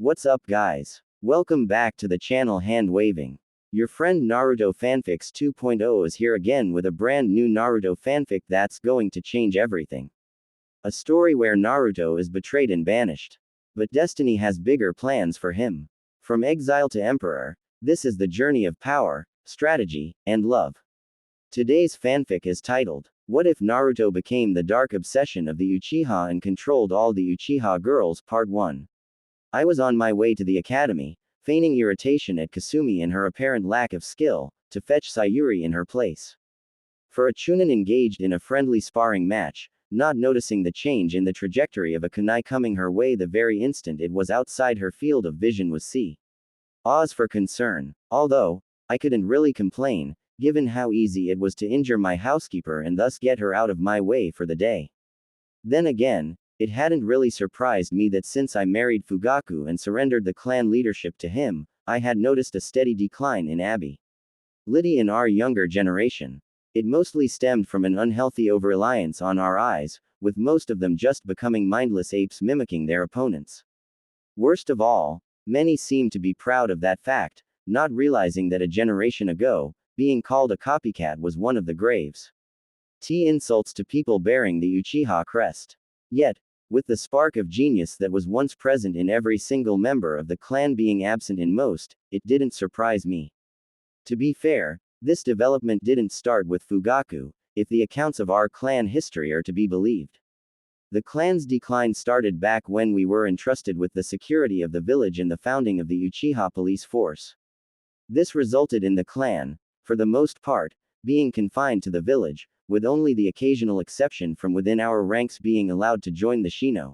What's up guys? Welcome back to the channel Hand Waving. Your friend Naruto Fanfics 2.0 is here again with a brand new Naruto fanfic that's going to change everything. A story where Naruto is betrayed and banished. But destiny has bigger plans for him. From exile to emperor, this is the journey of power, strategy, and love. Today's fanfic is titled, What If Naruto Became the Dark Obsession of the Uchiha and Controlled All the Uchiha Girls Part 1. I was on my way to the academy, feigning irritation at Kasumi and her apparent lack of skill, to fetch Sayuri in her place. For a Chunin engaged in a friendly sparring match, not noticing the change in the trajectory of a kunai coming her way the very instant it was outside her field of vision was cause for concern. Although, I couldn't really complain, given how easy it was to injure my housekeeper and thus get her out of my way for the day. Then again, it hadn't really surprised me that since I married Fugaku and surrendered the clan leadership to him, I had noticed a steady decline in ability in our younger generation. It mostly stemmed from an unhealthy over-reliance on our eyes, with most of them just becoming mindless apes mimicking their opponents. Worst of all, many seemed to be proud of that fact, not realizing that a generation ago, being called a copycat was one of the graves insults to people bearing the Uchiha crest. Yet, with the spark of genius that was once present in every single member of the clan being absent in most, it didn't surprise me. To be fair, this development didn't start with Fugaku, if the accounts of our clan history are to be believed. The clan's decline started back when we were entrusted with the security of the village and the founding of the Uchiha police force. This resulted in the clan, for the most part, being confined to the village, with only the occasional exception from within our ranks being allowed to join the Shino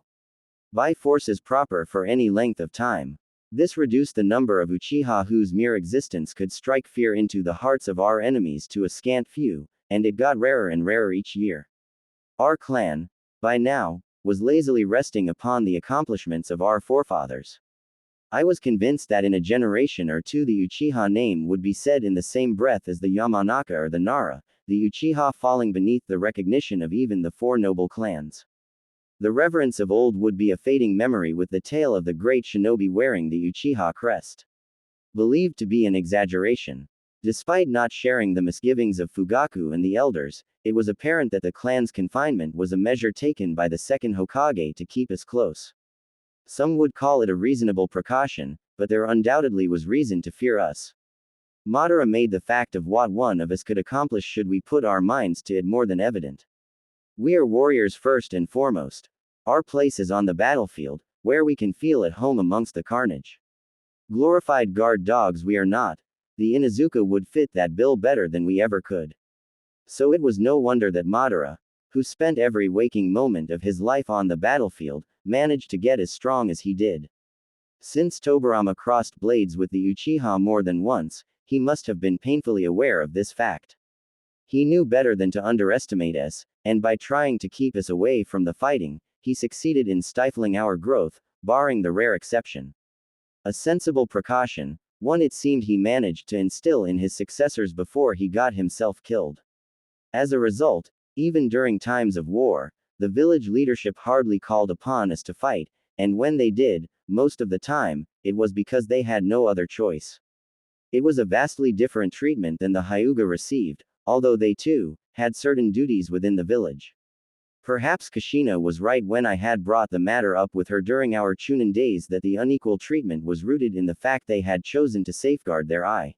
by forces proper for any length of time. This reduced the number of Uchiha whose mere existence could strike fear into the hearts of our enemies to a scant few, and it got rarer and rarer each year. Our clan, by now, was lazily resting upon the accomplishments of our forefathers. I was convinced that in a generation or two the Uchiha name would be said in the same breath as the Yamanaka or the Nara, the Uchiha falling beneath the recognition of even the four noble clans. The reverence of old would be a fading memory with the tale of the great shinobi wearing the Uchiha crest. Believed to be an exaggeration. Despite not sharing the misgivings of Fugaku and the elders, it was apparent that the clan's confinement was a measure taken by the second Hokage to keep us close. Some would call it a reasonable precaution, but there undoubtedly was reason to fear us. Madara made the fact of what one of us could accomplish should we put our minds to it more than evident. We are warriors first and foremost. Our place is on the battlefield, where we can feel at home amongst the carnage. Glorified guard dogs we are not. The Inuzuka would fit that bill better than we ever could. So it was no wonder that Madara, who spent every waking moment of his life on the battlefield, managed to get as strong as he did. Since Tobirama crossed blades with the Uchiha more than once, he must have been painfully aware of this fact. He knew better than to underestimate us, and by trying to keep us away from the fighting, he succeeded in stifling our growth, barring the rare exception. A sensible precaution, one it seemed he managed to instill in his successors before he got himself killed. As a result, even during times of war, the village leadership hardly called upon us to fight, and when they did, most of the time, it was because they had no other choice. It was a vastly different treatment than the Hyuga received, although they too had certain duties within the village. Perhaps Kushina was right when I had brought the matter up with her during our Chunin days that the unequal treatment was rooted in the fact they had chosen to safeguard their eyes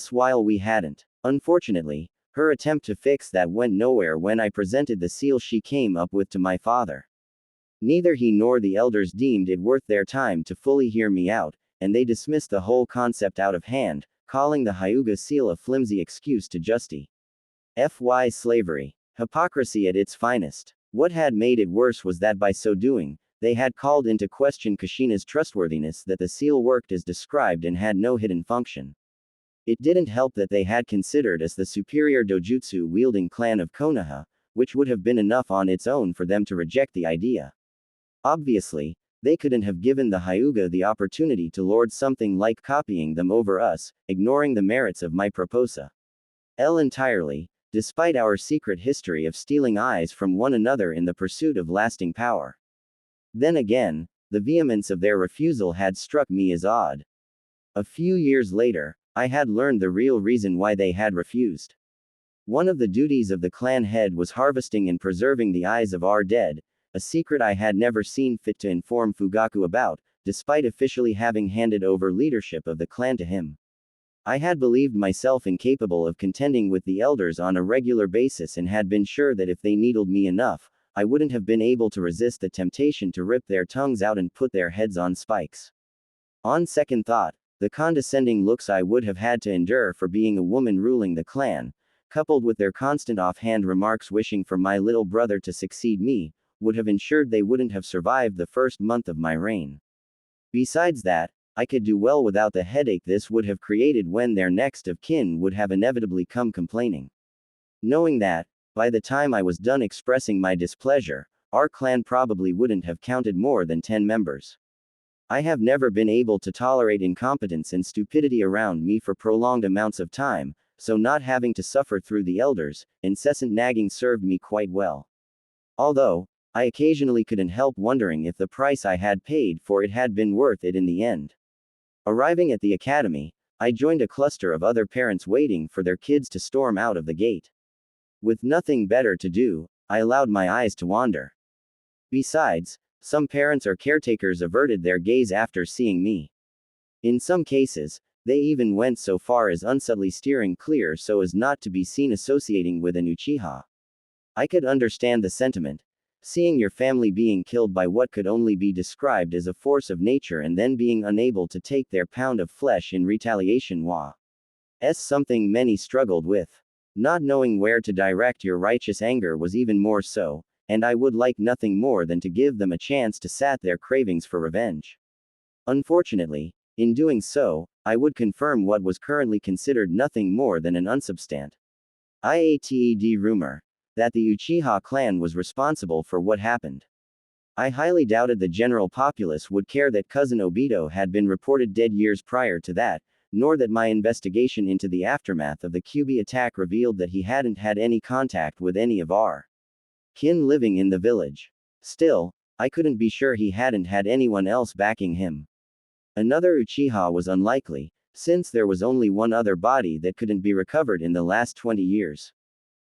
while we hadn't. Unfortunately, her attempt to fix that went nowhere when I presented the seal she came up with to my father. Neither he nor the elders deemed it worth their time to fully hear me out, and they dismissed the whole concept out of hand, calling the Hyuga seal a flimsy excuse to justify slavery. Hypocrisy at its finest. What had made it worse was that by so doing, they had called into question Kushina's trustworthiness that the seal worked as described and had no hidden function. It didn't help that they had considered us the superior dojutsu-wielding clan of Konoha, which would have been enough on its own for them to reject the idea. Obviously, they couldn't have given the Hyuga the opportunity to lord something like copying them over us, ignoring the merits of my proposal entirely, despite our secret history of stealing eyes from one another in the pursuit of lasting power. Then again, the vehemence of their refusal had struck me as odd. A few years later, I had learned the real reason why they had refused. One of the duties of the clan head was harvesting and preserving the eyes of our dead, a secret I had never seen fit to inform Fugaku about, despite officially having handed over leadership of the clan to him. I had believed myself incapable of contending with the elders on a regular basis and had been sure that if they needled me enough, I wouldn't have been able to resist the temptation to rip their tongues out and put their heads on spikes. On second thought, the condescending looks I would have had to endure for being a woman ruling the clan, coupled with their constant offhand remarks wishing for my little brother to succeed me, would have ensured they wouldn't have survived the first month of my reign. Besides that, I could do well without the headache this would have created when their next of kin would have inevitably come complaining. Knowing that, by the time I was done expressing my displeasure, our clan probably wouldn't have counted more than 10 members. I have never been able to tolerate incompetence and stupidity around me for prolonged amounts of time, so not having to suffer through the elders' incessant nagging served me quite well. Although, I occasionally couldn't help wondering if the price I had paid for it had been worth it in the end. Arriving at the academy, I joined a cluster of other parents waiting for their kids to storm out of the gate. With nothing better to do, I allowed my eyes to wander. Besides, some parents or caretakers averted their gaze after seeing me. In some cases, they even went so far as unsubtly steering clear so as not to be seen associating with an Uchiha. I could understand the sentiment. Seeing your family being killed by what could only be described as a force of nature and then being unable to take their pound of flesh in retaliation was something many struggled with. Not knowing where to direct your righteous anger was even more so, and I would like nothing more than to give them a chance to sat their cravings for revenge. Unfortunately, in doing so, I would confirm what was currently considered nothing more than an unsubstantiated rumor that the Uchiha clan was responsible for what happened. I highly doubted the general populace would care that cousin Obito had been reported dead years prior to that, nor that my investigation into the aftermath of the QB attack revealed that he hadn't had any contact with any of our kin living in the village. Still, I couldn't be sure he hadn't had anyone else backing him. Another Uchiha was unlikely, since there was only one other body that couldn't be recovered in the last 20 years.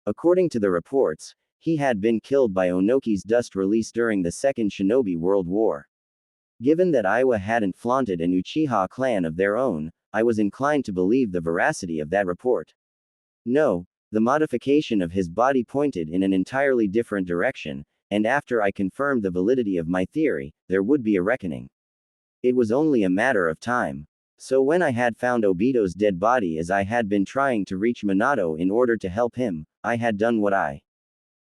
According to the reports, he had been killed by Onoki's dust release during the Second Shinobi World War. Given that Iwa hadn't flaunted an Uchiha clan of their own, I was inclined to believe the veracity of that report. No, the modification of his body pointed in an entirely different direction, and after I confirmed the validity of my theory, there would be a reckoning. It was only a matter of time. So when I had found Obito's dead body as I had been trying to reach Minato in order to help him, I had done what I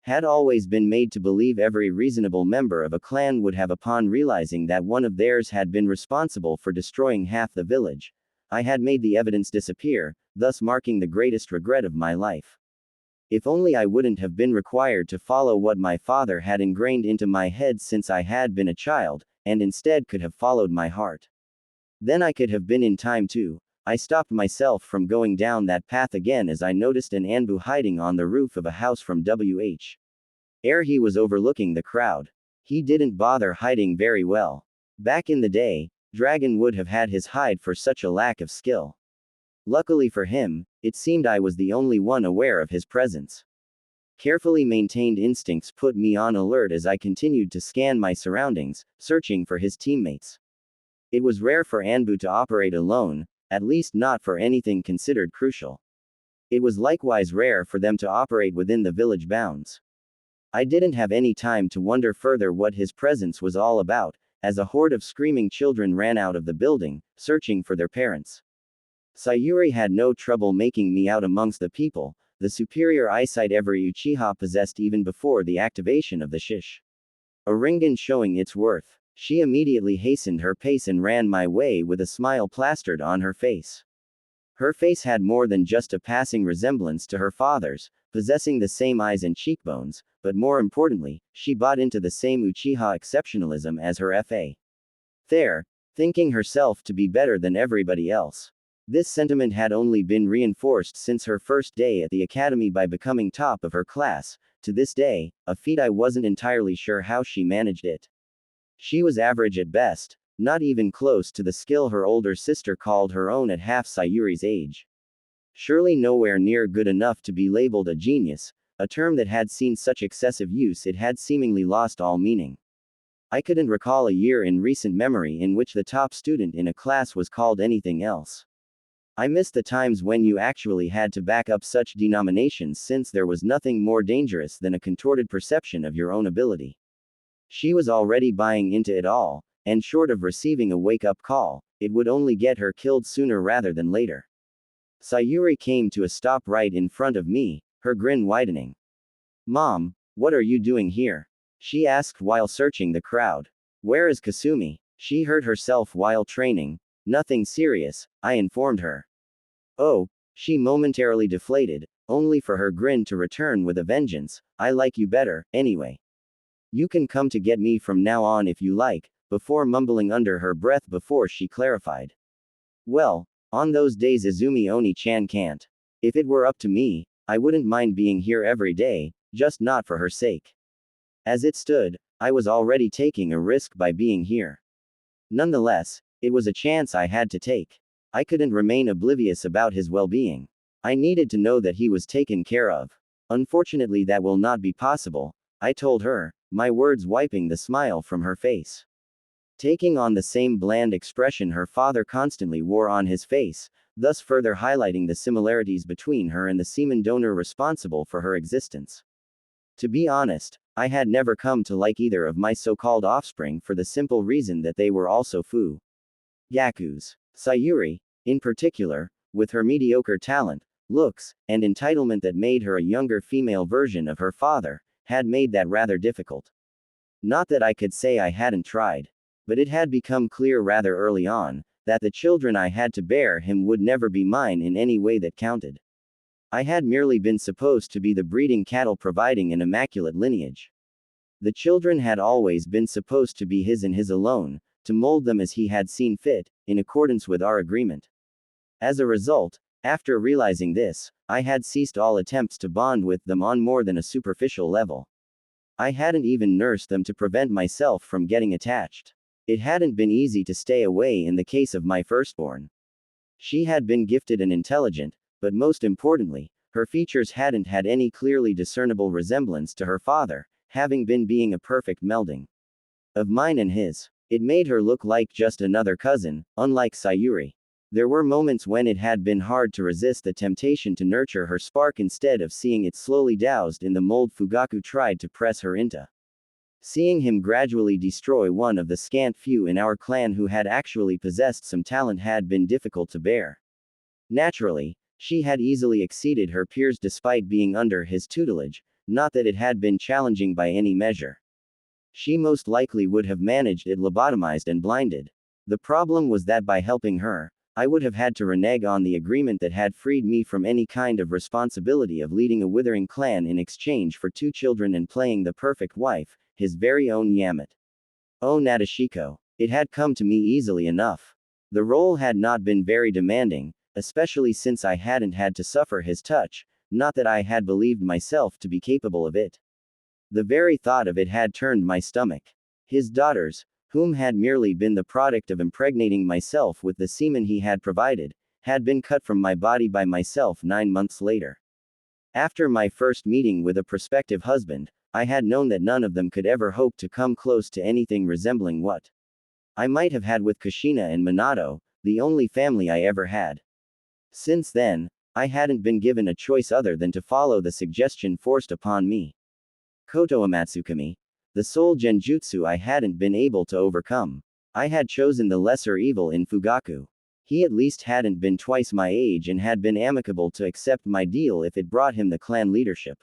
had always been made to believe every reasonable member of a clan would have upon realizing that one of theirs had been responsible for destroying half the village. I had made the evidence disappear, thus marking the greatest regret of my life. If only I wouldn't have been required to follow what my father had ingrained into my head since I had been a child, and instead could have followed my heart. Then I could have been in time too. I stopped myself from going down that path again as I noticed an Anbu hiding on the roof of a house from where he was overlooking the crowd. He didn't bother hiding very well. Back in the day, Dragon would have had his hide for such a lack of skill. Luckily for him, it seemed I was the only one aware of his presence. Carefully maintained instincts put me on alert as I continued to scan my surroundings, searching for his teammates. It was rare for Anbu to operate alone, at least not for anything considered crucial. It was likewise rare for them to operate within the village bounds. I didn't have any time to wonder further what his presence was all about, as a horde of screaming children ran out of the building, searching for their parents. Sayuri had no trouble making me out amongst the people, the superior eyesight every Uchiha possessed even before the activation of the shish. A ringan showing its worth. She immediately hastened her pace and ran my way with a smile plastered on her face. Her face had more than just a passing resemblance to her father's, possessing the same eyes and cheekbones, but more importantly, she bought into the same Uchiha exceptionalism as her FA. There, thinking herself to be better than everybody else. This sentiment had only been reinforced since her first day at the academy by becoming top of her class, to this day, a feat I wasn't entirely sure how she managed it. She was average at best, not even close to the skill her older sister called her own at half Sayuri's age. Surely nowhere near good enough to be labeled a genius, a term that had seen such excessive use it had seemingly lost all meaning. I couldn't recall a year in recent memory in which the top student in a class was called anything else. I missed the times when you actually had to back up such denominations since there was nothing more dangerous than a contorted perception of your own ability. She was already buying into it all, and short of receiving a wake-up call, it would only get her killed sooner rather than later. Sayuri came to a stop right in front of me, her grin widening. "Mom, what are you doing here?" she asked while searching the crowd. "Where is Kasumi?" She hurt herself while training. "Nothing serious," I informed her. "Oh," she momentarily deflated, only for her grin to return with a vengeance. "I like you better, anyway. You can come to get me from now on if you like," before mumbling under her breath before she clarified. "Well, on those days Izumi Oni-chan can't. If it were up to me, I wouldn't mind being here every day, just not for her sake." As it stood, I was already taking a risk by being here. Nonetheless, it was a chance I had to take. I couldn't remain oblivious about his well-being. I needed to know that he was taken care of. "Unfortunately, that will not be possible," I told her, my words wiping the smile from her face. Taking on the same bland expression her father constantly wore on his face, thus further highlighting the similarities between her and the semen donor responsible for her existence. To be honest, I had never come to like either of my so-called offspring for the simple reason that they were also Yakus. Sayuri, in particular, with her mediocre talent, looks, and entitlement that made her a younger female version of her father, had made that rather difficult. Not that I could say I hadn't tried. But it had become clear rather early on, that the children I had to bear him would never be mine in any way that counted. I had merely been supposed to be the breeding cattle providing an immaculate lineage. The children had always been supposed to be his and his alone, to mold them as he had seen fit, in accordance with our agreement. As a result, after realizing this, I had ceased all attempts to bond with them on more than a superficial level. I hadn't even nursed them to prevent myself from getting attached. It hadn't been easy to stay away in the case of my firstborn. She had been gifted and intelligent, but most importantly, her features hadn't had any clearly discernible resemblance to her father, having been being a perfect melding of mine and his. It made her look like just another cousin, unlike Sayuri. There were moments when it had been hard to resist the temptation to nurture her spark instead of seeing it slowly doused in the mold Fugaku tried to press her into. Seeing him gradually destroy one of the scant few in our clan who had actually possessed some talent had been difficult to bear. Naturally, she had easily exceeded her peers despite being under his tutelage, not that it had been challenging by any measure. She most likely would have managed it lobotomized and blinded. The problem was that by helping her, I would have had to renege on the agreement that had freed me from any kind of responsibility of leading a withering clan in exchange for 2 children and playing the perfect wife, his very own Yamate. Oh Nadeshiko. It had come to me easily enough. The role had not been very demanding, especially since I hadn't had to suffer his touch, not that I had believed myself to be capable of it. The very thought of it had turned my stomach. His daughters, whom had merely been the product of impregnating myself with the semen he had provided, had been cut from my body by myself 9 months later. After my first meeting with a prospective husband, I had known that none of them could ever hope to come close to anything resembling what I might have had with Kushina and Minato, the only family I ever had. Since then, I hadn't been given a choice other than to follow the suggestion forced upon me. Koto Amatsukami, the sole genjutsu I hadn't been able to overcome. I had chosen the lesser evil in Fugaku. He at least hadn't been twice my age and had been amicable to accept my deal if it brought him the clan leadership.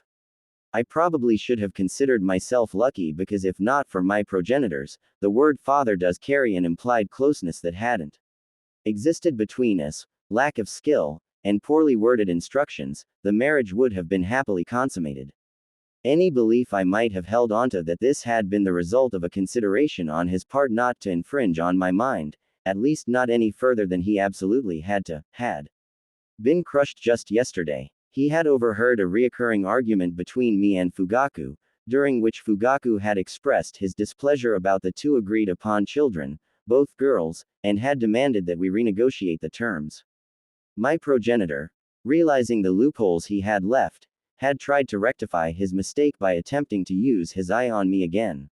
I probably should have considered myself lucky because if not for my progenitors, the word father does carry an implied closeness that hadn't existed between us. Lack of skill, and poorly worded instructions, the marriage would have been happily consummated. Any belief I might have held onto that this had been the result of a consideration on his part not to infringe on my mind, at least not any further than he absolutely had been crushed just yesterday. He had overheard a reoccurring argument between me and Fugaku, during which Fugaku had expressed his displeasure about the two agreed upon children, both girls, and had demanded that we renegotiate the terms. My progenitor, realizing the loopholes he had left, had tried to rectify his mistake by attempting to use his eye on me again.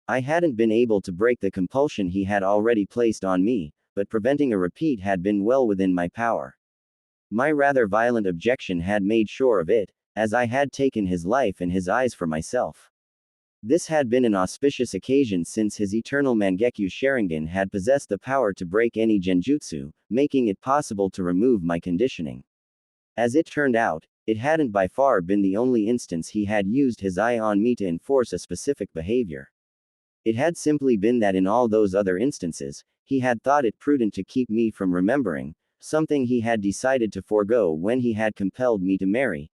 I hadn't been able to break the compulsion he had already placed on me, but preventing a repeat had been well within my power. My rather violent objection had made sure of it, as I had taken his life and his eyes for myself. This had been an auspicious occasion since his eternal Mangekyo Sharingan had possessed the power to break any genjutsu, making it possible to remove my conditioning. As it turned out, it hadn't by far been the only instance he had used his eye on me to enforce a specific behavior. It had simply been that in all those other instances, he had thought it prudent to keep me from remembering, something he had decided to forego when he had compelled me to marry,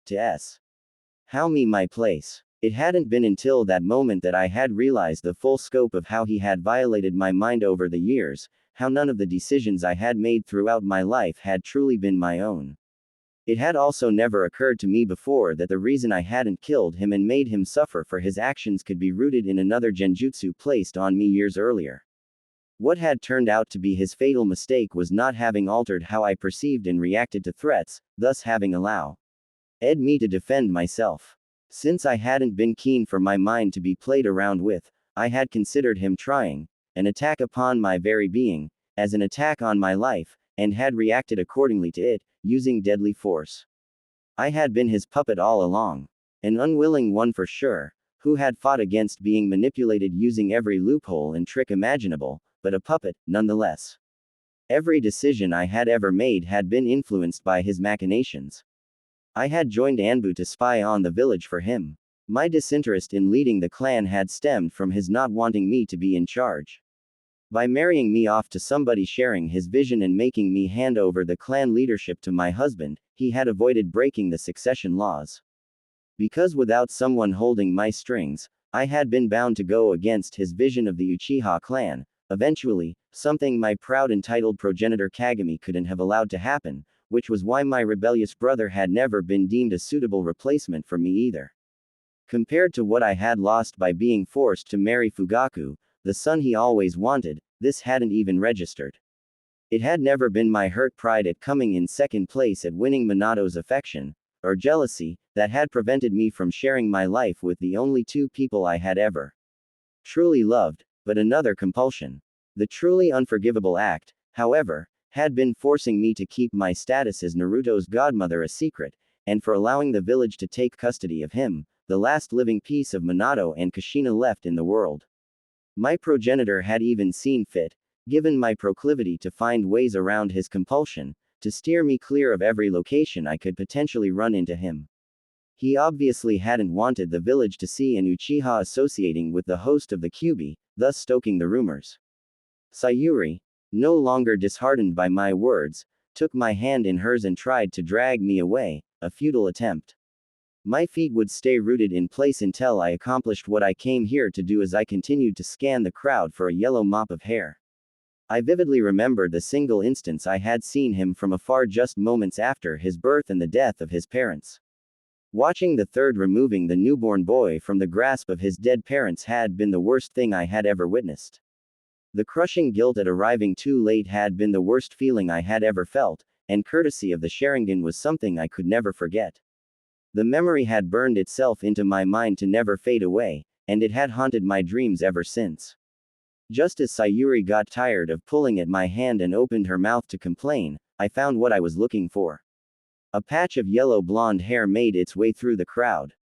How me my place. It hadn't been until that moment that I had realized the full scope of how he had violated my mind over the years, how none of the decisions I had made throughout my life had truly been my own. It had also never occurred to me before that the reason I hadn't killed him and made him suffer for his actions could be rooted in another genjutsu placed on me years earlier. What had turned out to be his fatal mistake was not having altered how I perceived and reacted to threats, thus having allowed me to defend myself. Since I hadn't been keen for my mind to be played around with, I had considered him trying an attack upon my very being, as an attack on my life, and had reacted accordingly to it, using deadly force. I had been his puppet all along. An unwilling one for sure, who had fought against being manipulated using every loophole and trick imaginable, but a puppet, nonetheless. Every decision I had ever made had been influenced by his machinations. I had joined Anbu to spy on the village for him. My disinterest in leading the clan had stemmed from his not wanting me to be in charge. By marrying me off to somebody sharing his vision and making me hand over the clan leadership to my husband, he had avoided breaking the succession laws. Because without someone holding my strings, I had been bound to go against his vision of the Uchiha clan, eventually, something my proud entitled progenitor Kagami couldn't have allowed to happen, which was why my rebellious brother had never been deemed a suitable replacement for me either. Compared to what I had lost by being forced to marry Fugaku, the son he always wanted, this hadn't even registered. It had never been my hurt pride at coming in second place at winning Minato's affection, or jealousy, that had prevented me from sharing my life with the only two people I had ever truly loved, but another compulsion. The truly unforgivable act, however, had been forcing me to keep my status as Naruto's godmother a secret, and for allowing the village to take custody of him, the last living piece of Minato and Kushina left in the world. My progenitor had even seen fit, given my proclivity to find ways around his compulsion, to steer me clear of every location I could potentially run into him. He obviously hadn't wanted the village to see an Uchiha associating with the host of the Kyuubi, thus stoking the rumors. Sayuri, no longer disheartened by my words, took my hand in hers and tried to drag me away, a futile attempt. My feet would stay rooted in place until I accomplished what I came here to do as I continued to scan the crowd for a yellow mop of hair. I vividly remembered the single instance I had seen him from afar just moments after his birth and the death of his parents. Watching the third removing the newborn boy from the grasp of his dead parents had been the worst thing I had ever witnessed. The crushing guilt at arriving too late had been the worst feeling I had ever felt, and courtesy of the Sharingan was something I could never forget. The memory had burned itself into my mind to never fade away, and it had haunted my dreams ever since. Just as Sayuri got tired of pulling at my hand and opened her mouth to complain, I found what I was looking for. A patch of yellow blonde hair made its way through the crowd.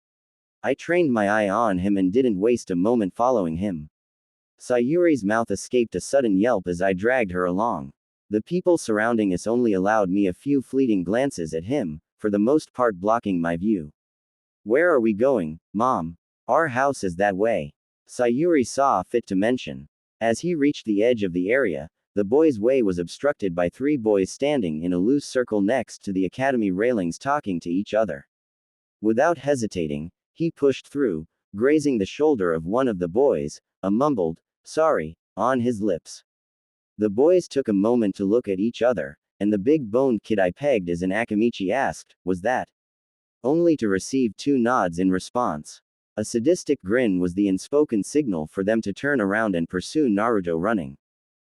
I trained my eye on him and didn't waste a moment following him. Sayuri's mouth escaped a sudden yelp as I dragged her along. The people surrounding us only allowed me a few fleeting glances at him, for the most part blocking my view. "Where are we going, Mom? Our house is that way," Sayuri saw fit to mention. As he reached the edge of the area, the boy's way was obstructed by three boys standing in a loose circle next to the academy railings talking to each other. Without hesitating, he pushed through, grazing the shoulder of one of the boys, a mumbled, "Sorry," on his lips. The boys took a moment to look at each other, and the big-boned kid I pegged as an Akamichi asked, "Was that?" only to receive two nods in response. A sadistic grin was the unspoken signal for them to turn around and pursue Naruto running.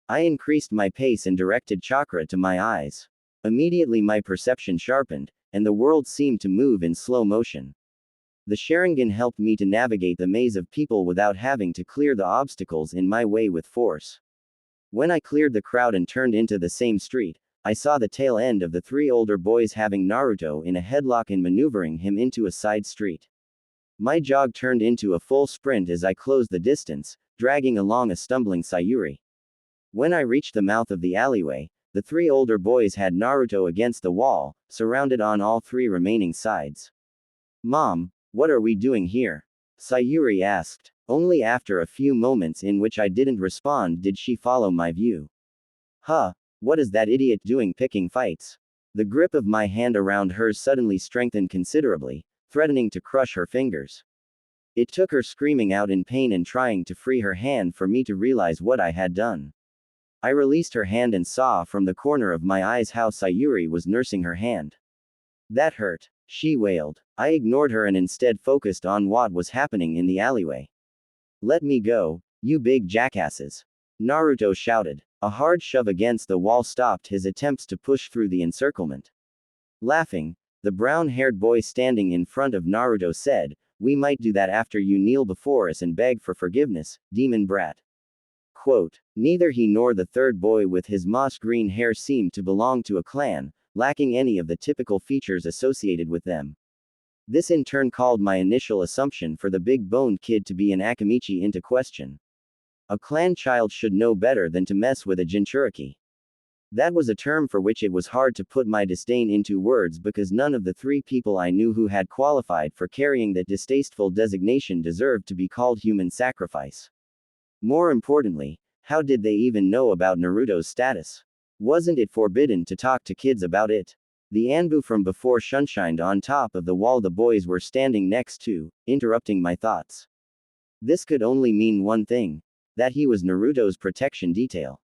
I increased my pace and directed chakra to my eyes. Immediately my perception sharpened, and the world seemed to move in slow motion. The Sharingan helped me to navigate the maze of people without having to clear the obstacles in my way with force. When I cleared the crowd and turned into the same street, I saw the tail end of the three older boys having Naruto in a headlock and maneuvering him into a side street. My jog turned into a full sprint as I closed the distance, dragging along a stumbling Sayuri. When I reached the mouth of the alleyway, the three older boys had Naruto against the wall, surrounded on all three remaining sides. "Mom, what are we doing here?" Sayuri asked. Only after a few moments in which I didn't respond did she follow my view. "Huh, what is that idiot doing picking fights?" The grip of my hand around hers suddenly strengthened considerably, threatening to crush her fingers. It took her screaming out in pain and trying to free her hand for me to realize what I had done. I released her hand and saw from the corner of my eyes how Sayuri was nursing her hand. "That hurt," she wailed. I ignored her and instead focused on what was happening in the alleyway. "Let me go, you big jackasses," Naruto shouted. A hard shove against the wall stopped his attempts to push through the encirclement. Laughing, the brown-haired boy standing in front of Naruto said, "We might do that after you kneel before us and beg for forgiveness, demon brat." Quote, neither he nor the third boy with his moss-green hair seemed to belong to a clan, lacking any of the typical features associated with them. This in turn called my initial assumption for the big-boned kid to be an Akamichi into question. A clan child should know better than to mess with a Jinchuriki. That was a term for which it was hard to put my disdain into words because none of the three people I knew who had qualified for carrying that distasteful designation deserved to be called human sacrifice. More importantly, how did they even know about Naruto's status? Wasn't it forbidden to talk to kids about it? The Anbu from before sunshined on top of the wall the boys were standing next to, interrupting my thoughts. This could only mean one thing: that he was Naruto's protection detail.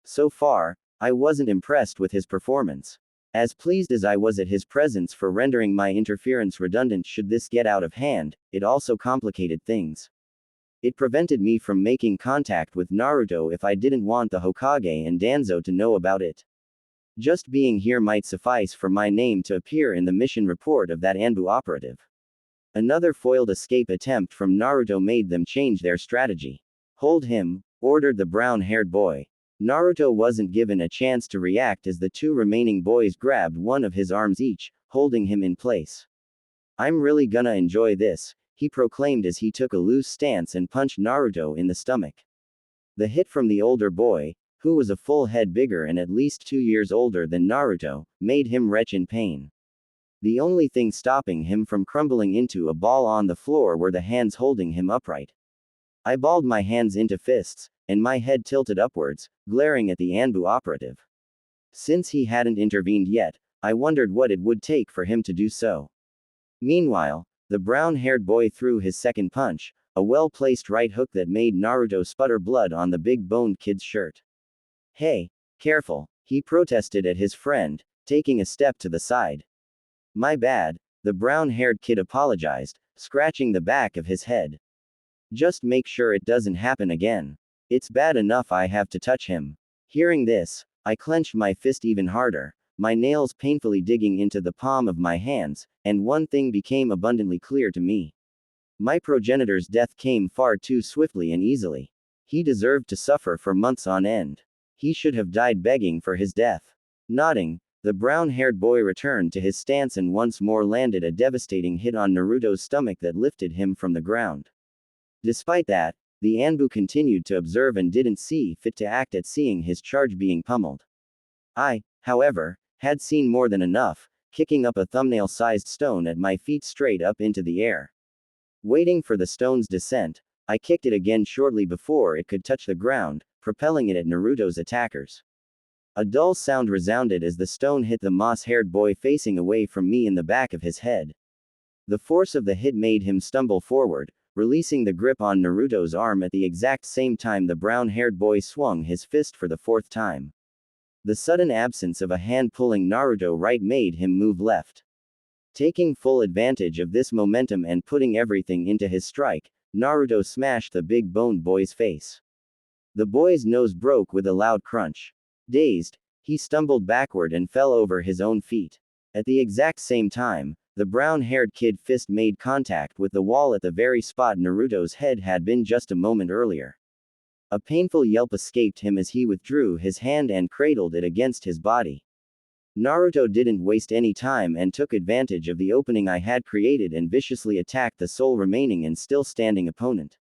So far, I wasn't impressed with his performance. As pleased as I was at his presence for rendering my interference redundant should this get out of hand, it also complicated things. It prevented me from making contact with Naruto if I didn't want the Hokage and Danzo to know about it. Just being here might suffice for my name to appear in the mission report of that Anbu operative. Another foiled escape attempt from Naruto made them change their strategy. "Hold him," ordered the brown-haired boy. Naruto wasn't given a chance to react as the two remaining boys grabbed one of his arms each, holding him in place. "I'm really gonna enjoy this," he proclaimed as he took a loose stance and punched Naruto in the stomach. The hit from the older boy, who was a full head bigger and at least 2 years older than Naruto, made him retch in pain. The only thing stopping him from crumbling into a ball on the floor were the hands holding him upright. I balled my hands into fists, and my head tilted upwards, glaring at the Anbu operative. Since he hadn't intervened yet, I wondered what it would take for him to do so. Meanwhile, the brown-haired boy threw his second punch, a well-placed right hook that made Naruto sputter blood on the big-boned kid's shirt. "Hey, careful," he protested at his friend, taking a step to the side. "My bad," the brown-haired kid apologized, scratching the back of his head. "Just make sure it doesn't happen again. It's bad enough I have to touch him." Hearing this, I clenched my fist even harder, my nails painfully digging into the palm of my hands, and one thing became abundantly clear to me. My progenitor's death came far too swiftly and easily. He deserved to suffer for months on end. He should have died begging for his death. Nodding, the brown-haired boy returned to his stance and once more landed a devastating hit on Naruto's stomach that lifted him from the ground. Despite that, the Anbu continued to observe and didn't see fit to act at seeing his charge being pummeled. I, however, had seen more than enough, kicking up a thumbnail-sized stone at my feet straight up into the air. Waiting for the stone's descent, I kicked it again shortly before it could touch the ground, propelling it at Naruto's attackers. A dull sound resounded as the stone hit the moss-haired boy facing away from me in the back of his head. The force of the hit made him stumble forward, releasing the grip on Naruto's arm at the exact same time the brown-haired boy swung his fist for the 4th time. The sudden absence of a hand pulling Naruto right made him move left. Taking full advantage of this momentum and putting everything into his strike, Naruto smashed the big boned boy's face. The boy's nose broke with a loud crunch. Dazed, he stumbled backward and fell over his own feet. At the exact same time, the brown-haired kid fist made contact with the wall at the very spot Naruto's head had been just a moment earlier. A painful yelp escaped him as he withdrew his hand and cradled it against his body. Naruto didn't waste any time and took advantage of the opening I had created and viciously attacked the sole remaining and still standing opponent.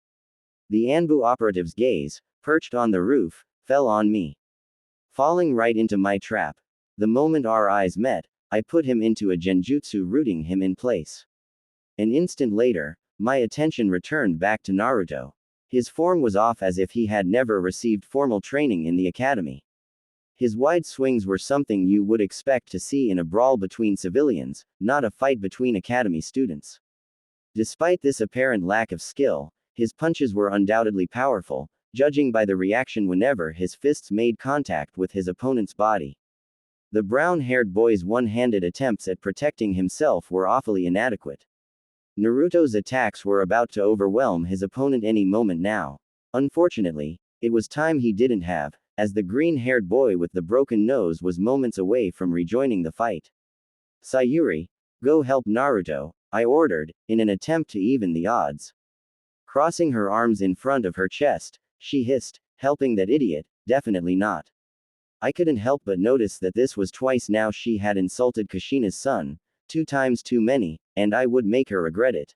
The Anbu operative's gaze, perched on the roof, fell on me. Falling right into my trap. The moment our eyes met, I put him into a genjutsu rooting him in place. An instant later, my attention returned back to Naruto. His form was off as if he had never received formal training in the academy. His wide swings were something you would expect to see in a brawl between civilians, not a fight between academy students. Despite this apparent lack of skill, his punches were undoubtedly powerful, judging by the reaction whenever his fists made contact with his opponent's body. The brown-haired boy's one-handed attempts at protecting himself were awfully inadequate. Naruto's attacks were about to overwhelm his opponent any moment now. Unfortunately, it was time he didn't have, as the green-haired boy with the broken nose was moments away from rejoining the fight. Sayuri, go help Naruto, I ordered, in an attempt to even the odds. Crossing her arms in front of her chest, she hissed, helping that idiot, definitely not. I couldn't help but notice that this was twice now she had insulted Kushina's son, 2 times too many, and I would make her regret it.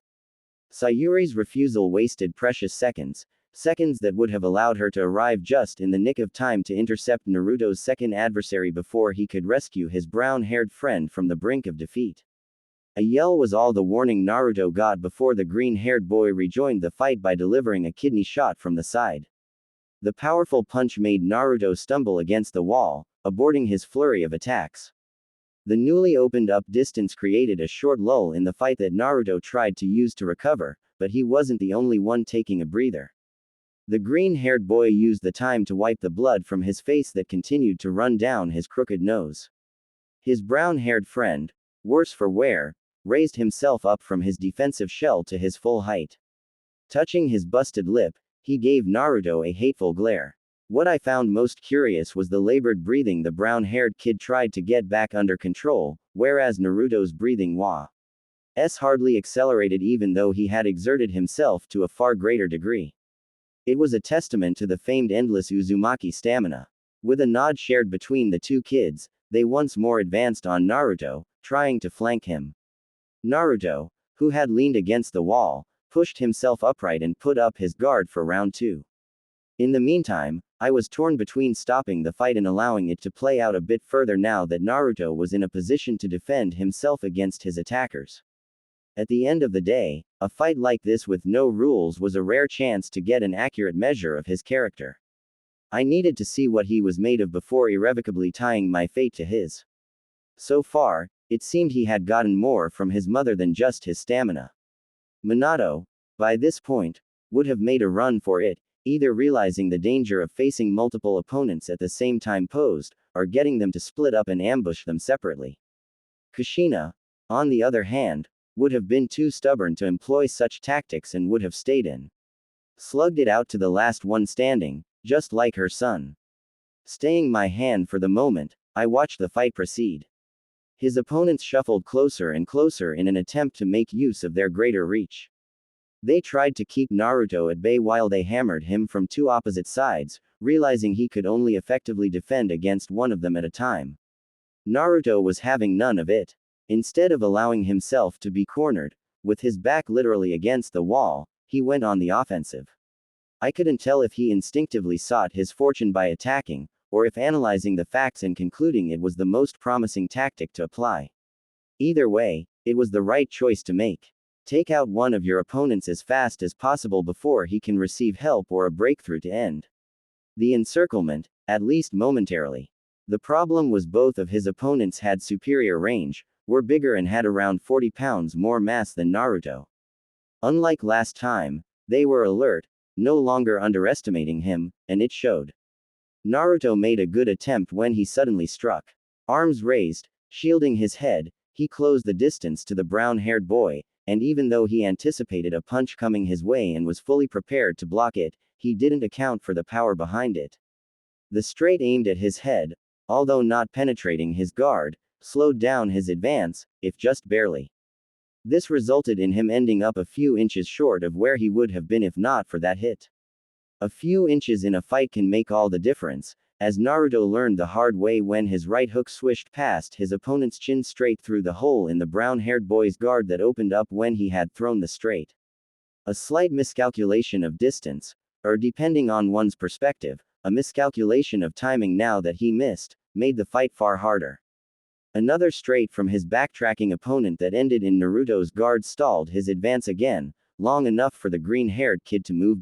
Sayuri's refusal wasted precious seconds, seconds that would have allowed her to arrive just in the nick of time to intercept Naruto's second adversary before he could rescue his brown-haired friend from the brink of defeat. A yell was all the warning Naruto got before the green-haired boy rejoined the fight by delivering a kidney shot from the side. The powerful punch made Naruto stumble against the wall, aborting his flurry of attacks. The newly opened up distance created a short lull in the fight that Naruto tried to use to recover, but he wasn't the only one taking a breather. The green-haired boy used the time to wipe the blood from his face that continued to run down his crooked nose. His brown-haired friend, worse for wear, raised himself up from his defensive shell to his full height. Touching his busted lip, he gave Naruto a hateful glare. What I found most curious was the labored breathing the brown-haired kid tried to get back under control, whereas Naruto's breathing was hardly accelerated even though he had exerted himself to a far greater degree. It was a testament to the famed endless Uzumaki stamina. With a nod shared between the two kids, they once more advanced on Naruto, trying to flank him. Naruto, who had leaned against the wall, pushed himself upright and put up his guard for round 2. In the meantime, I was torn between stopping the fight and allowing it to play out a bit further now that Naruto was in a position to defend himself against his attackers. At the end of the day, a fight like this with no rules was a rare chance to get an accurate measure of his character. I needed to see what he was made of before irrevocably tying my fate to his. So far, it seemed he had gotten more from his mother than just his stamina. Minato, by this point, would have made a run for it, either realizing the danger of facing multiple opponents at the same time posed, or getting them to split up and ambush them separately. Kushina, on the other hand, would have been too stubborn to employ such tactics and would have stayed in. Slugged it out to the last one standing, just like her son. Staying my hand for the moment, I watched the fight proceed. His opponents shuffled closer and closer in an attempt to make use of their greater reach. They tried to keep Naruto at bay while they hammered him from 2 opposite sides, realizing he could only effectively defend against one of them at a time. Naruto was having none of it. Instead of allowing himself to be cornered, with his back literally against the wall, he went on the offensive. I couldn't tell if he instinctively sought his fortune by attacking, or if analyzing the facts and concluding it was the most promising tactic to apply. Either way, it was the right choice to make. Take out one of your opponents as fast as possible before he can receive help or a breakthrough to end the encirclement, at least momentarily. The problem was both of his opponents had superior range, were bigger and had around 40 pounds more mass than Naruto. Unlike last time, they were alert, no longer underestimating him, and it showed. Naruto made a good attempt when he suddenly struck. Arms raised, shielding his head, He closed the distance to the brown-haired boy, and even though he anticipated a punch coming his way and was fully prepared to block it, he didn't account for the power behind it. The straight aimed at his head, although not penetrating his guard, slowed down his advance, if just barely. This resulted in him ending up a few inches short of where he would have been if not for that hit. A few inches in a fight can make all the difference, as Naruto learned the hard way when his right hook swished past his opponent's chin straight through the hole in the brown-haired boy's guard that opened up when he had thrown the straight. A slight miscalculation of distance, or depending on one's perspective, a miscalculation of timing now that he missed, made the fight far harder. Another straight from his backtracking opponent that ended in Naruto's guard stalled his advance again, long enough for the green-haired kid to move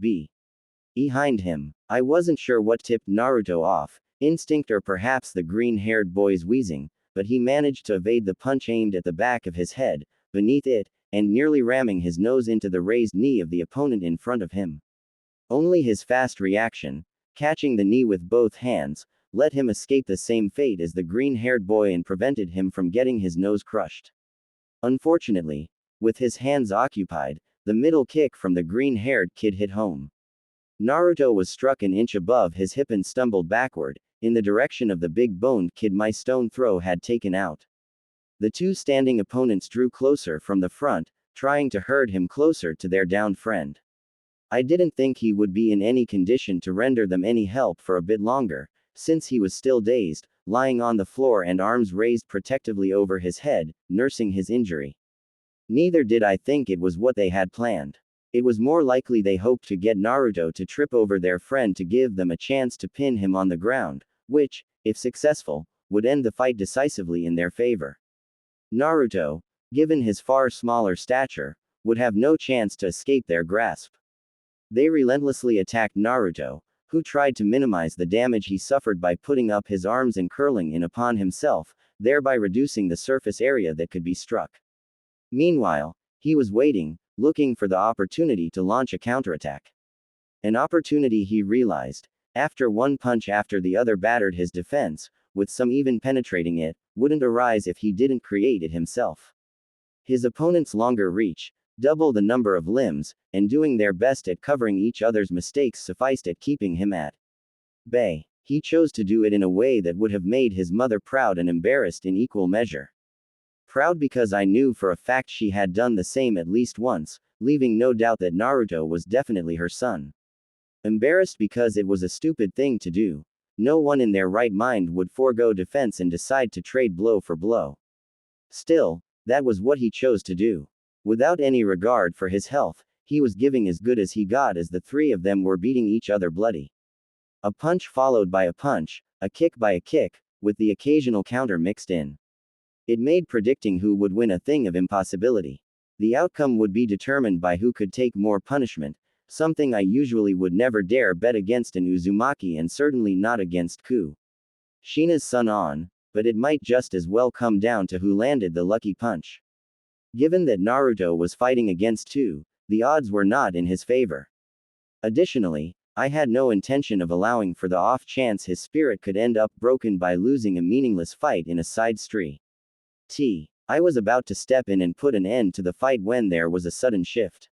behind him. I wasn't sure what tipped Naruto off, instinct or perhaps the green-haired boy's wheezing, but he managed to evade the punch aimed at the back of his head, beneath it, and nearly ramming his nose into the raised knee of the opponent in front of him. Only his fast reaction, catching the knee with both hands, let him escape the same fate as the green-haired boy and prevented him from getting his nose crushed. Unfortunately, with his hands occupied, the middle kick from the green-haired kid hit home. Naruto was struck an inch above his hip and stumbled backward, in the direction of the big-boned kid my stone throw had taken out. The two standing opponents drew closer from the front, trying to herd him closer to their downed friend. I didn't think he would be in any condition to render them any help for a bit longer, since he was still dazed, lying on the floor and arms raised protectively over his head, nursing his injury. Neither did I think it was what they had planned. It was more likely they hoped to get Naruto to trip over their friend to give them a chance to pin him on the ground, which, if successful, would end the fight decisively in their favor. Naruto, given his far smaller stature, would have no chance to escape their grasp. They relentlessly attacked Naruto, who tried to minimize the damage he suffered by putting up his arms and curling in upon himself, thereby reducing the surface area that could be struck. Meanwhile, he was waiting, looking for the opportunity to launch a counterattack. An opportunity he realized, after one punch after the other battered his defense, with some even penetrating it, wouldn't arise if he didn't create it himself. His opponent's longer reach, double the number of limbs, and doing their best at covering each other's mistakes sufficed at keeping him at bay. He chose to do it in a way that would have made his mother proud and embarrassed in equal measure. Proud because I knew for a fact she had done the same at least once, leaving no doubt that Naruto was definitely her son. Embarrassed because it was a stupid thing to do. No one in their right mind would forego defense and decide to trade blow for blow. Still, that was what he chose to do. Without any regard for his health, he was giving as good as he got as the three of them were beating each other bloody. A punch followed by a punch, a kick by a kick, with the occasional counter mixed in. It made predicting who would win a thing of impossibility. The outcome would be determined by who could take more punishment, something I usually would never dare bet against an Uzumaki and certainly not against Kushina's son on, but it might just as well come down to who landed the lucky punch. Given that Naruto was fighting against two, the odds were not in his favor. Additionally, I had no intention of allowing for the off chance his spirit could end up broken by losing a meaningless fight in a side street. I was about to step in and put an end to the fight when there was a sudden shift.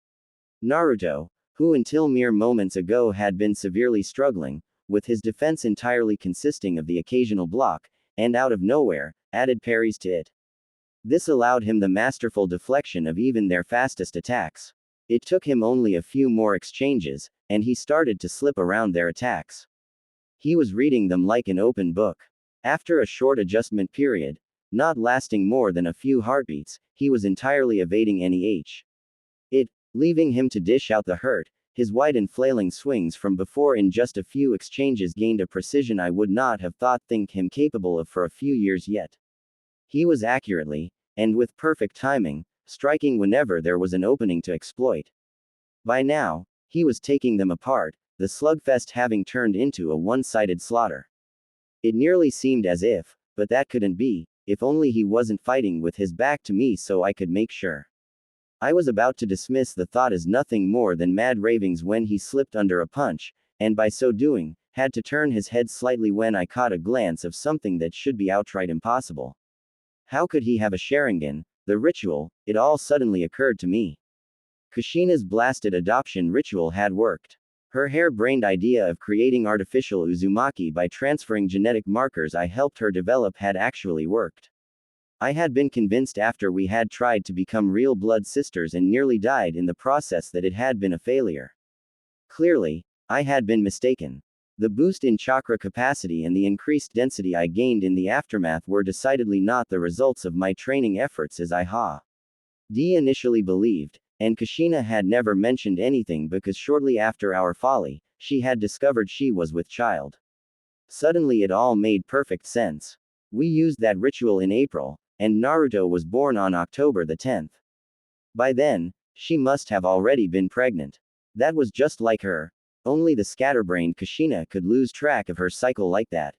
Naruto, who until mere moments ago had been severely struggling, with his defense entirely consisting of the occasional block, and out of nowhere, added parries to it. This allowed him the masterful deflection of even their fastest attacks. It took him only a few more exchanges, and he started to slip around their attacks. He was reading them like an open book. After a short adjustment period, not lasting more than a few heartbeats, he was entirely evading any leaving him to dish out the hurt. His wide and flailing swings from before in just a few exchanges gained a precision I would not have thought him capable of for a few years yet. He was accurately, and with perfect timing, striking whenever there was an opening to exploit. By now, he was taking them apart, the slugfest having turned into a one-sided slaughter. It nearly seemed as if, but that couldn't be, if only he wasn't fighting with his back to me so I could make sure. I was about to dismiss the thought as nothing more than mad ravings when he slipped under a punch, and by so doing, had to turn his head slightly when I caught a glance of something that should be outright impossible. How could he have a Sharingan? The ritual, it all suddenly occurred to me. Kushina's blasted adoption ritual had worked. Her harebrained idea of creating artificial Uzumaki by transferring genetic markers I helped her develop had actually worked. I had been convinced after we had tried to become real blood sisters and nearly died in the process that it had been a failure. Clearly, I had been mistaken. The boost in chakra capacity and the increased density I gained in the aftermath were decidedly not the results of my training efforts as I initially believed, and Kushina had never mentioned anything because shortly after our folly, she had discovered she was with child. Suddenly it all made perfect sense. We used that ritual in April, and Naruto was born on October the 10th. By then, she must have already been pregnant. That was just like her. Only the scatterbrained Kushina could lose track of her cycle like that.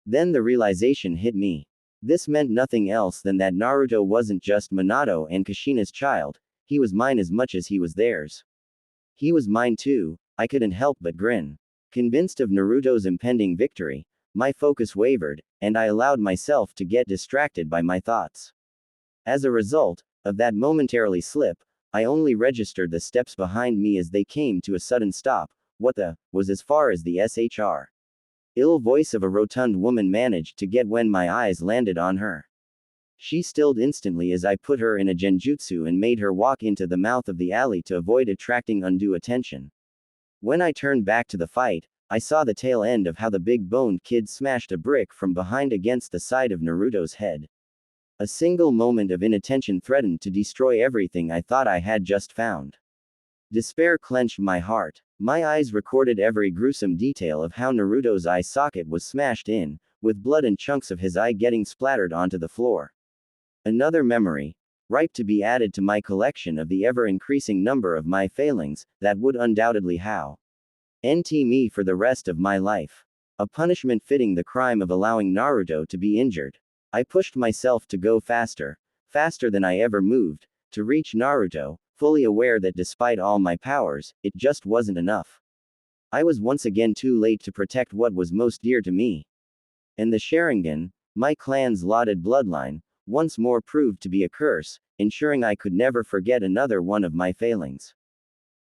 Then the realization hit me. This meant nothing else than that Naruto wasn't just Minato and Kushina's child, he was mine as much as he was theirs. He was mine too, I couldn't help but grin. Convinced of Naruto's impending victory, my focus wavered, and I allowed myself to get distracted by my thoughts. As a result of that momentarily slip, I only registered the steps behind me as they came to a sudden stop. What the was as far as the ill voice of a rotund woman managed to get when my eyes landed on her. She stilled instantly as I put her in a genjutsu and made her walk into the mouth of the alley to avoid attracting undue attention. When I turned back to the fight, I saw the tail end of how the big-boned kid smashed a brick from behind against the side of Naruto's head. A single moment of inattention threatened to destroy everything I thought I had just found. Despair clenched my heart. My eyes recorded every gruesome detail of how Naruto's eye socket was smashed in, with blood and chunks of his eye getting splattered onto the floor. Another memory, ripe to be added to my collection of the ever-increasing number of my failings, that would undoubtedly nt me for the rest of my life. A punishment fitting the crime of allowing Naruto to be injured. I pushed myself to go faster, faster than I ever moved, to reach Naruto, fully aware that despite all my powers, it just wasn't enough. I was once again too late to protect what was most dear to me. And the Sharingan, my clan's lauded bloodline, once more proved to be a curse, ensuring I could never forget another one of my failings.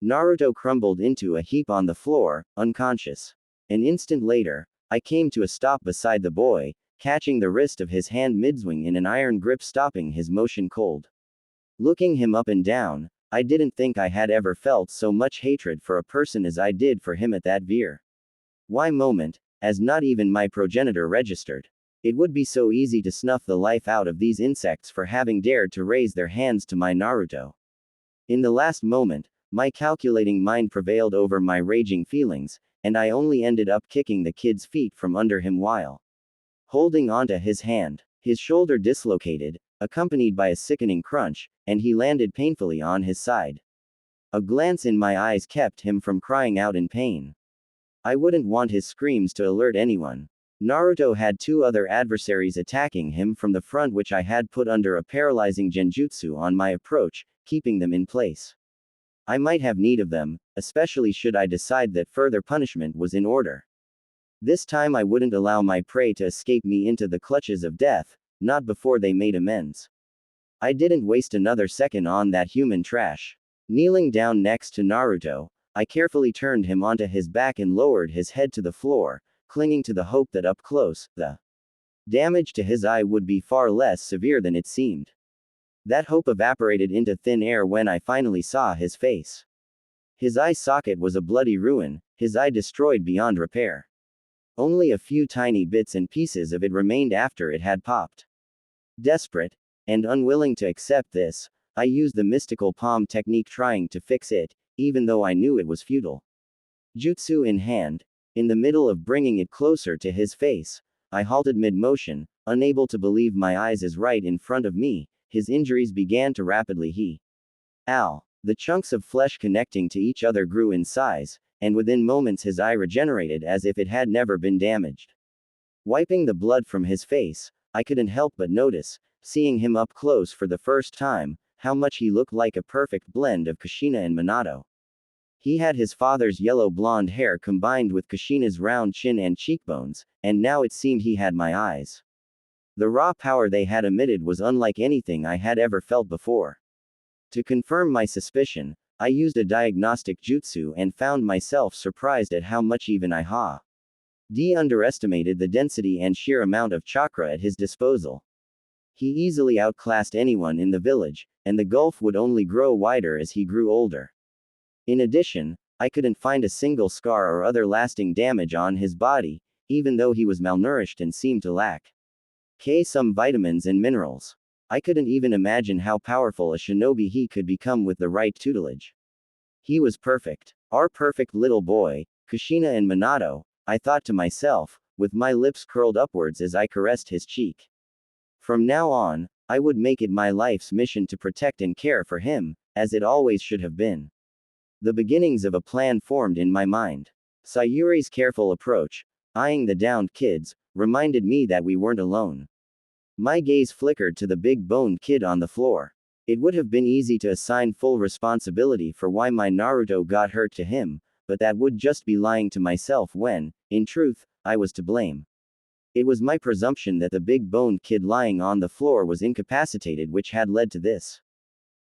Naruto crumbled into a heap on the floor, unconscious. An instant later, I came to a stop beside the boy, catching the wrist of his hand midswing in an iron grip, stopping his motion cold. Looking him up and down, I didn't think I had ever felt so much hatred for a person as I did for him at that moment, as not even my progenitor registered. It would be so easy to snuff the life out of these insects for having dared to raise their hands to my Naruto. In the last moment, my calculating mind prevailed over my raging feelings, and I only ended up kicking the kid's feet from under him while holding onto his hand. His shoulder dislocated, accompanied by a sickening crunch, and he landed painfully on his side. A glance in my eyes kept him from crying out in pain. I wouldn't want his screams to alert anyone. Naruto had two other adversaries attacking him from the front, which I had put under a paralyzing genjutsu on my approach, keeping them in place. I might have need of them, especially should I decide that further punishment was in order. This time I wouldn't allow my prey to escape me into the clutches of death, not before they made amends. I didn't waste another second on that human trash. Kneeling down next to Naruto, I carefully turned him onto his back and lowered his head to the floor, clinging to the hope that up close, the damage to his eye would be far less severe than it seemed. That hope evaporated into thin air when I finally saw his face. His eye socket was a bloody ruin, his eye destroyed beyond repair. Only a few tiny bits and pieces of it remained after it had popped. Desperate, and unwilling to accept this, I used the mystical palm technique trying to fix it, even though I knew it was futile. Jutsu in hand, in the middle of bringing it closer to his face, I halted mid-motion, unable to believe my eyes as right in front of me. His injuries began to rapidly heal. The chunks of flesh connecting to each other grew in size, and within moments his eye regenerated as if it had never been damaged. Wiping the blood from his face, I couldn't help but notice, seeing him up close for the first time, how much he looked like a perfect blend of Kushina and Minato. He had his father's yellow blonde hair combined with Kushina's round chin and cheekbones, and now it seemed he had my eyes. The raw power they had emitted was unlike anything I had ever felt before. To confirm my suspicion, I used a diagnostic jutsu and found myself surprised at how much even I underestimated the density and sheer amount of chakra at his disposal. He easily outclassed anyone in the village, and the gulf would only grow wider as he grew older. In addition, I couldn't find a single scar or other lasting damage on his body, even though he was malnourished and seemed to lack some vitamins and minerals. I couldn't even imagine how powerful a shinobi he could become with the right tutelage. He was perfect. Our perfect little boy, Kushina and Minato, I thought to myself, with my lips curled upwards as I caressed his cheek. From now on, I would make it my life's mission to protect and care for him, as it always should have been. The beginnings of a plan formed in my mind. Sayuri's careful approach, eyeing the downed kids, reminded me that we weren't alone. My gaze flickered to the big-boned kid on the floor. It would have been easy to assign full responsibility for why my Naruto got hurt to him, but that would just be lying to myself when, in truth, I was to blame. It was my presumption that the big-boned kid lying on the floor was incapacitated which had led to this.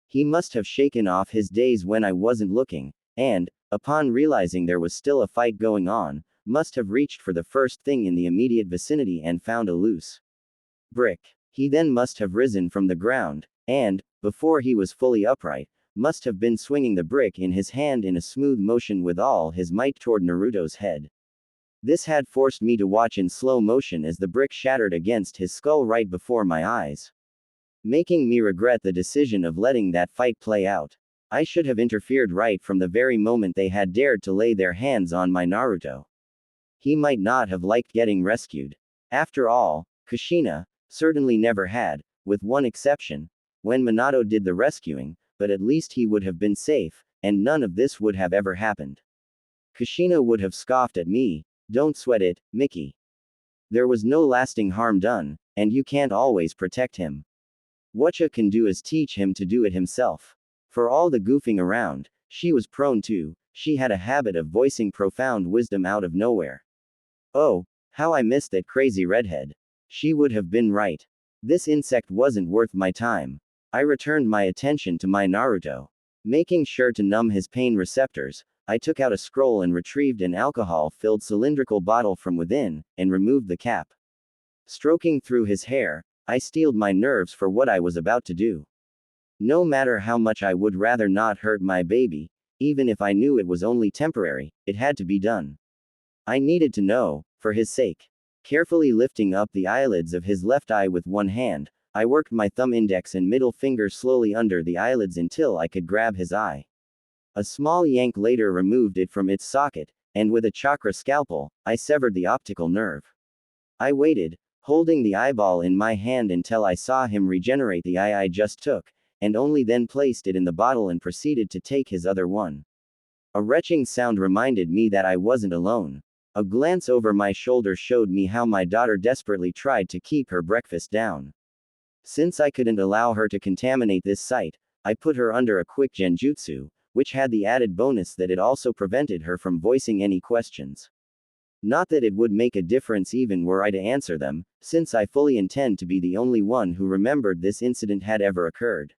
He must have shaken off his daze when I wasn't looking, and, upon realizing there was still a fight going on, must have reached for the first thing in the immediate vicinity and found a loose brick. He then must have risen from the ground, and, before he was fully upright, must have been swinging the brick in his hand in a smooth motion with all his might toward Naruto's head. This had forced me to watch in slow motion as the brick shattered against his skull right before my eyes, making me regret the decision of letting that fight play out. I should have interfered right from the very moment they had dared to lay their hands on my Naruto. He might not have liked getting rescued. After all, Kushina certainly never had, with one exception, when Minato did the rescuing, but at least he would have been safe, and none of this would have ever happened. Kushina would have scoffed at me. Don't sweat it, Mickey. There was no lasting harm done, and you can't always protect him. What you can do is teach him to do it himself. For all the goofing around, she was prone to, she had a habit of voicing profound wisdom out of nowhere. Oh, how I missed that crazy redhead. She would have been right. This insect wasn't worth my time. I returned my attention to my Naruto. Making sure to numb his pain receptors, I took out a scroll and retrieved an alcohol-filled cylindrical bottle from within, and removed the cap. Stroking through his hair, I steeled my nerves for what I was about to do. No matter how much I would rather not hurt my baby, even if I knew it was only temporary, it had to be done. I needed to know, for his sake. Carefully lifting up the eyelids of his left eye with one hand, I worked my thumb index and middle finger slowly under the eyelids until I could grab his eye. A small yank later removed it from its socket, and with a chakra scalpel, I severed the optical nerve. I waited, holding the eyeball in my hand until I saw him regenerate the eye I just took, and only then placed it in the bottle and proceeded to take his other one. A retching sound reminded me that I wasn't alone. A glance over my shoulder showed me how my daughter desperately tried to keep her breakfast down. Since I couldn't allow her to contaminate this site, I put her under a quick genjutsu, which had the added bonus that it also prevented her from voicing any questions. Not that it would make a difference even were I to answer them, since I fully intend to be the only one who remembered this incident had ever occurred.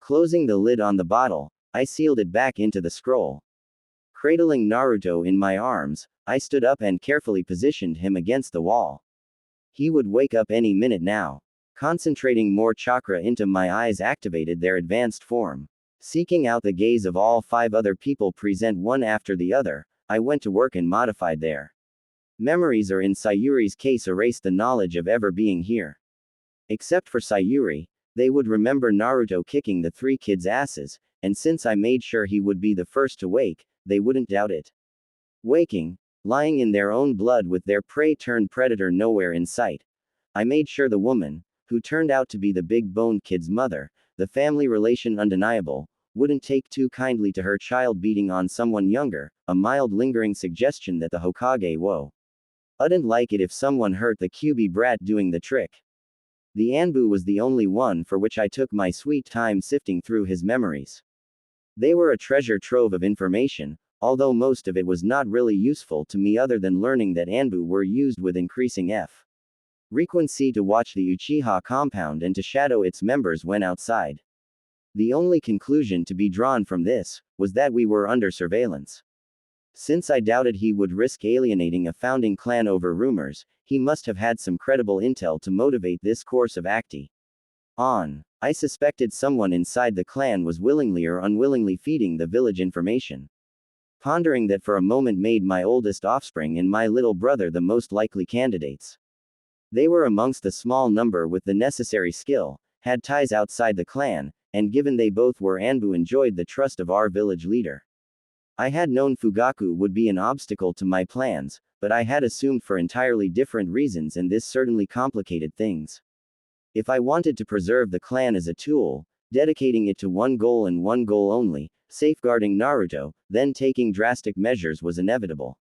Closing the lid on the bottle, I sealed it back into the scroll. Cradling Naruto in my arms, I stood up and carefully positioned him against the wall. He would wake up any minute now. Concentrating more chakra into my eyes activated their advanced form. Seeking out the gaze of all 5 other people present one after the other, I went to work and modified their memories, or in Sayuri's case erased the knowledge of ever being here. Except for Sayuri, they would remember Naruto kicking the 3 kids' asses, and since I made sure he would be the first to wake, they wouldn't doubt it. Waking, lying in their own blood with their prey-turned predator nowhere in sight, I made sure the woman, who turned out to be the big-boned kid's mother, the family relation undeniable, wouldn't take too kindly to her child beating on someone younger, a mild lingering suggestion that the Hokage wouldn't like it if someone hurt the QB brat doing the trick. The Anbu was the only one for which I took my sweet time sifting through his memories. They were a treasure trove of information, although most of it was not really useful to me other than learning that Anbu were used with increasing F frequency to watch the Uchiha compound and to shadow its members when outside. The only conclusion to be drawn from this was that we were under surveillance. Since I doubted he would risk alienating a founding clan over rumors, he must have had some credible intel to motivate this course of acti. I suspected someone inside the clan was willingly or unwillingly feeding the village information. Pondering that for a moment made my oldest offspring and my little brother the most likely candidates. They were amongst the small number with the necessary skill, had ties outside the clan, and given they both were Anbu enjoyed the trust of our village leader. I had known Fugaku would be an obstacle to my plans, but I had assumed for entirely different reasons, and this certainly complicated things. If I wanted to preserve the clan as a tool, dedicating it to one goal and one goal only, safeguarding Naruto, then taking drastic measures was inevitable.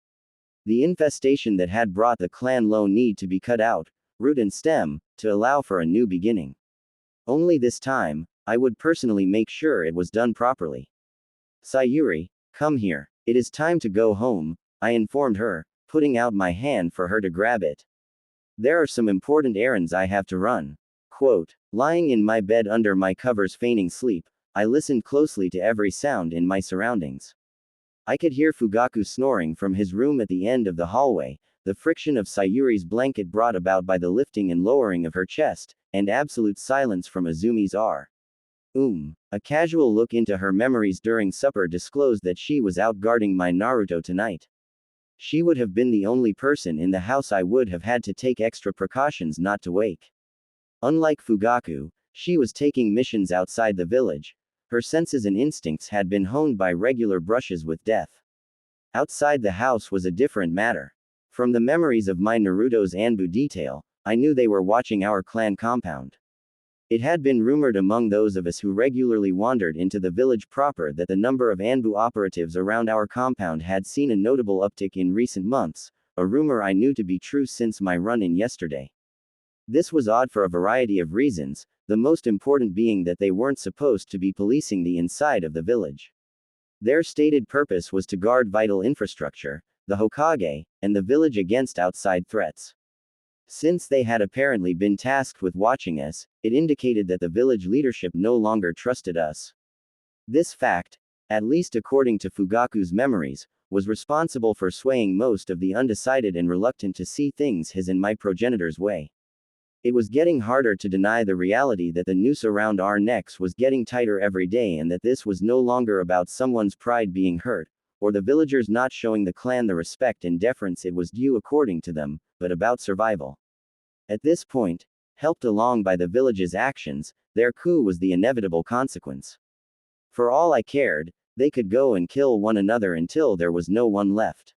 The infestation that had brought the clan low need to be cut out, root and stem, to allow for a new beginning. Only this time, I would personally make sure it was done properly. Sayuri, come here. It is time to go home, I informed her, putting out my hand for her to grab it. There are some important errands I have to run. Quote, lying in my bed under my covers feigning sleep, I listened closely to every sound in my surroundings. I could hear Fugaku snoring from his room at the end of the hallway, the friction of Sayuri's blanket brought about by the lifting and lowering of her chest, and absolute silence from Azumi's R. A casual look into her memories during supper disclosed that she was out guarding my Naruto tonight. She would have been the only person in the house I would have had to take extra precautions not to wake. Unlike Fugaku, she was taking missions outside the village. Her senses and instincts had been honed by regular brushes with death. Outside the house was a different matter. From the memories of my Naruto's Anbu detail, I knew they were watching our clan compound. It had been rumored among those of us who regularly wandered into the village proper that the number of Anbu operatives around our compound had seen a notable uptick in recent months, a rumor I knew to be true since my run-in yesterday. This was odd for a variety of reasons, the most important being that they weren't supposed to be policing the inside of the village. Their stated purpose was to guard vital infrastructure, the Hokage, and the village against outside threats. Since they had apparently been tasked with watching us, it indicated that the village leadership no longer trusted us. This fact, at least according to Fugaku's memories, was responsible for swaying most of the undecided and reluctant to see things his and my progenitor's way. It was getting harder to deny the reality that the noose around our necks was getting tighter every day, and that this was no longer about someone's pride being hurt, or the villagers not showing the clan the respect and deference it was due according to them, but about survival. At this point, helped along by the village's actions, their coup was the inevitable consequence. For all I cared, they could go and kill one another until there was no one left.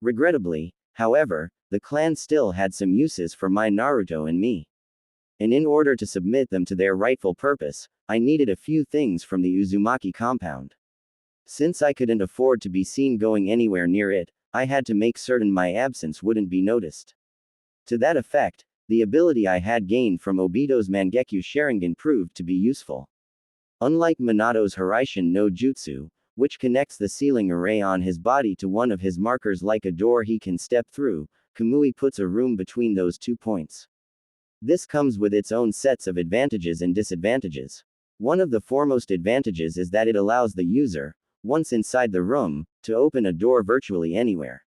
Regrettably, however, the clan still had some uses for my Naruto and me. And in order to submit them to their rightful purpose, I needed a few things from the Uzumaki compound. Since I couldn't afford to be seen going anywhere near it, I had to make certain my absence wouldn't be noticed. To that effect, the ability I had gained from Obito's Mangekyo Sharingan proved to be useful. Unlike Minato's Hiraishin no Jutsu, which connects the ceiling array on his body to one of his markers like a door he can step through, Kamui puts a room between those 2 points. This comes with its own sets of advantages and disadvantages. One of the foremost advantages is that it allows the user, once inside the room, to open a door virtually anywhere.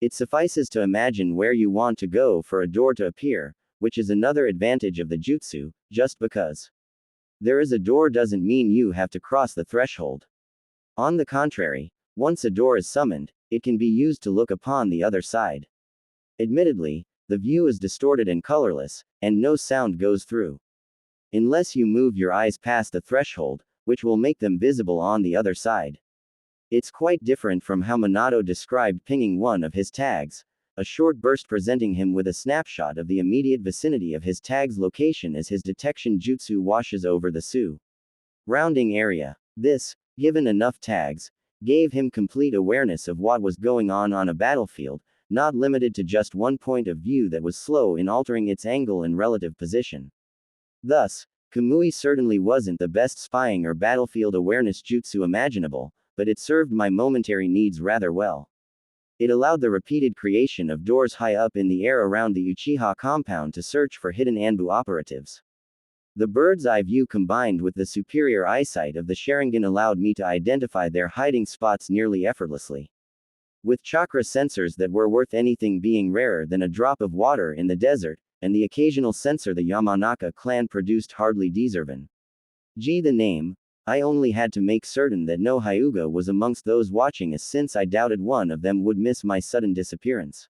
It suffices to imagine where you want to go for a door to appear, which is another advantage of the jutsu. Just because there is a door doesn't mean you have to cross the threshold. On the contrary, once a door is summoned, it can be used to look upon the other side. Admittedly, the view is distorted and colorless, and no sound goes through. Unless you move your eyes past the threshold, which will make them visible on the other side. It's quite different from how Minato described pinging one of his tags, a short burst presenting him with a snapshot of the immediate vicinity of his tag's location as his detection jutsu washes over the surrounding area. This, given enough tags, gave him complete awareness of what was going on a battlefield, not limited to just one point of view that was slow in altering its angle and relative position. Thus, Kamui certainly wasn't the best spying or battlefield awareness jutsu imaginable, but it served my momentary needs rather well. It allowed the repeated creation of doors high up in the air around the Uchiha compound to search for hidden Anbu operatives. The bird's eye view combined with the superior eyesight of the Sharingan allowed me to identify their hiding spots nearly effortlessly. With chakra sensors that were worth anything being rarer than a drop of water in the desert, and the occasional sensor the Yamanaka clan produced hardly deserving. The name, I only had to make certain that no Hyuga was amongst those watching us since I doubted one of them would miss my sudden disappearance.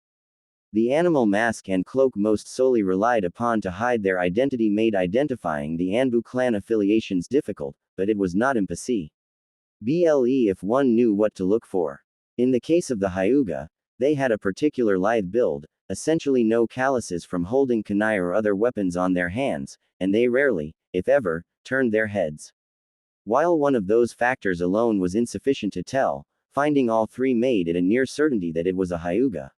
The animal mask and cloak most solely relied upon to hide their identity made identifying the Anbu clan affiliations difficult, but it was not impossible. If one knew what to look for. In the case of the Hyuga, they had a particular lithe build, essentially no calluses from holding kunai or other weapons on their hands, and they rarely, if ever, turned their heads. While one of those factors alone was insufficient to tell, finding all three made it a near certainty that it was a Hyuga.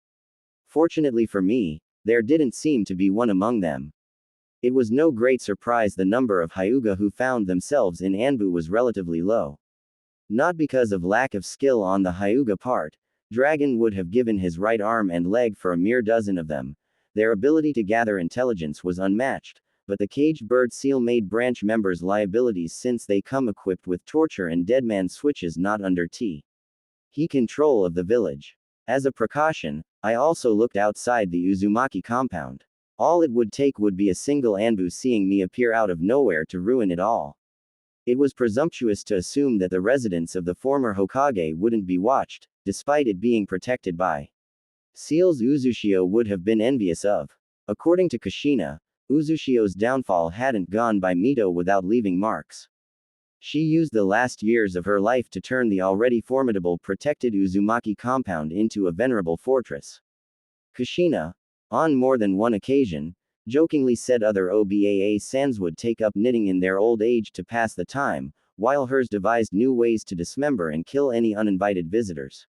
Fortunately for me, there didn't seem to be one among them. It was no great surprise the number of Hyuga who found themselves in Anbu was relatively low. Not because of lack of skill on the Hyuga part, Dragon would have given his right arm and leg for a mere dozen of them. Their ability to gather intelligence was unmatched, but the caged bird seal made branch members liabilities since they come equipped with torture and deadman switches not under He control of the village. As a precaution, I also looked outside the Uzumaki compound. All it would take would be a single Anbu seeing me appear out of nowhere to ruin it all. It was presumptuous to assume that the residents of the former Hokage wouldn't be watched, despite it being protected by seals Uzushio would have been envious of. According to Kushina, Uzushio's downfall hadn't gone by Mito without leaving marks. She used the last years of her life to turn the already formidable protected Uzumaki compound into a venerable fortress. Kushina, on more than one occasion, jokingly said other Obaa sans would take up knitting in their old age to pass the time, while hers devised new ways to dismember and kill any uninvited visitors.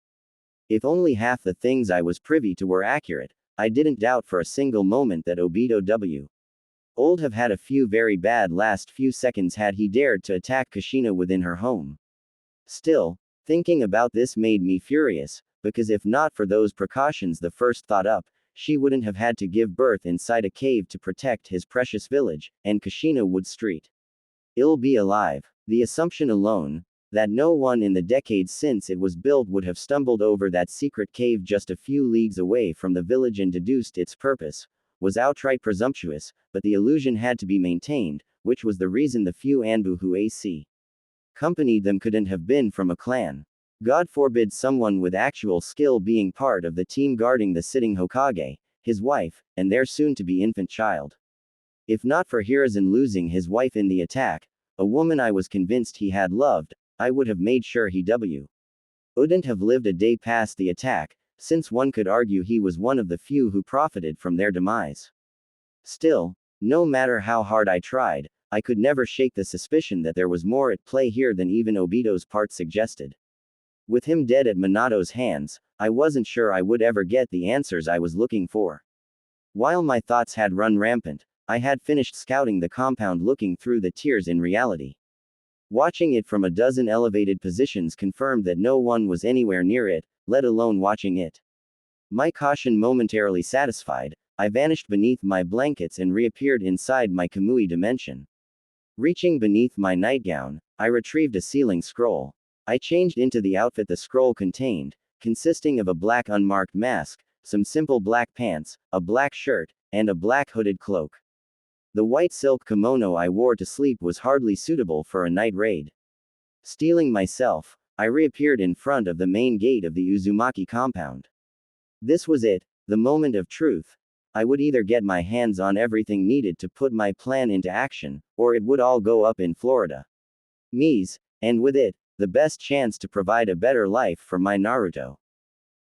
If only half the things I was privy to were accurate, I didn't doubt for a single moment that Obito W. Old have had a few very bad last few seconds had he dared to attack Kushina within her home. Still, thinking about this made me furious, because if not for those precautions the first thought up, she wouldn't have had to give birth inside a cave to protect his precious village, and Kushina would still be alive. The assumption alone, that no one in the decades since it was built would have stumbled over that secret cave just a few leagues away from the village and deduced its purpose, was outright presumptuous, but the illusion had to be maintained, which was the reason the few Anbu who accompanied them couldn't have been from a clan. God forbid someone with actual skill being part of the team guarding the sitting Hokage, his wife, and their soon-to-be infant child. If not for Hiruzen losing his wife in the attack, a woman I was convinced he had loved, I would have made sure he wouldn't have lived a day past the attack, since one could argue he was one of the few who profited from their demise. Still, no matter how hard I tried, I could never shake the suspicion that there was more at play here than even Obito's part suggested. With him dead at Minato's hands, I wasn't sure I would ever get the answers I was looking for. While my thoughts had run rampant, I had finished scouting the compound looking through the tiers in reality. Watching it from a dozen elevated positions confirmed that no one was anywhere near it, let alone watching it. My caution momentarily satisfied, I vanished beneath my blankets and reappeared inside my Kamui dimension. Reaching beneath my nightgown, I retrieved a sealing scroll. I changed into the outfit the scroll contained, consisting of a black unmarked mask, some simple black pants, a black shirt, and a black hooded cloak. The white silk kimono I wore to sleep was hardly suitable for a night raid. Steeling myself, I reappeared in front of the main gate of the Uzumaki compound. This was it, the moment of truth. I would either get my hands on everything needed to put my plan into action, or it would all go up in Florida. And with it, the best chance to provide a better life for my Naruto.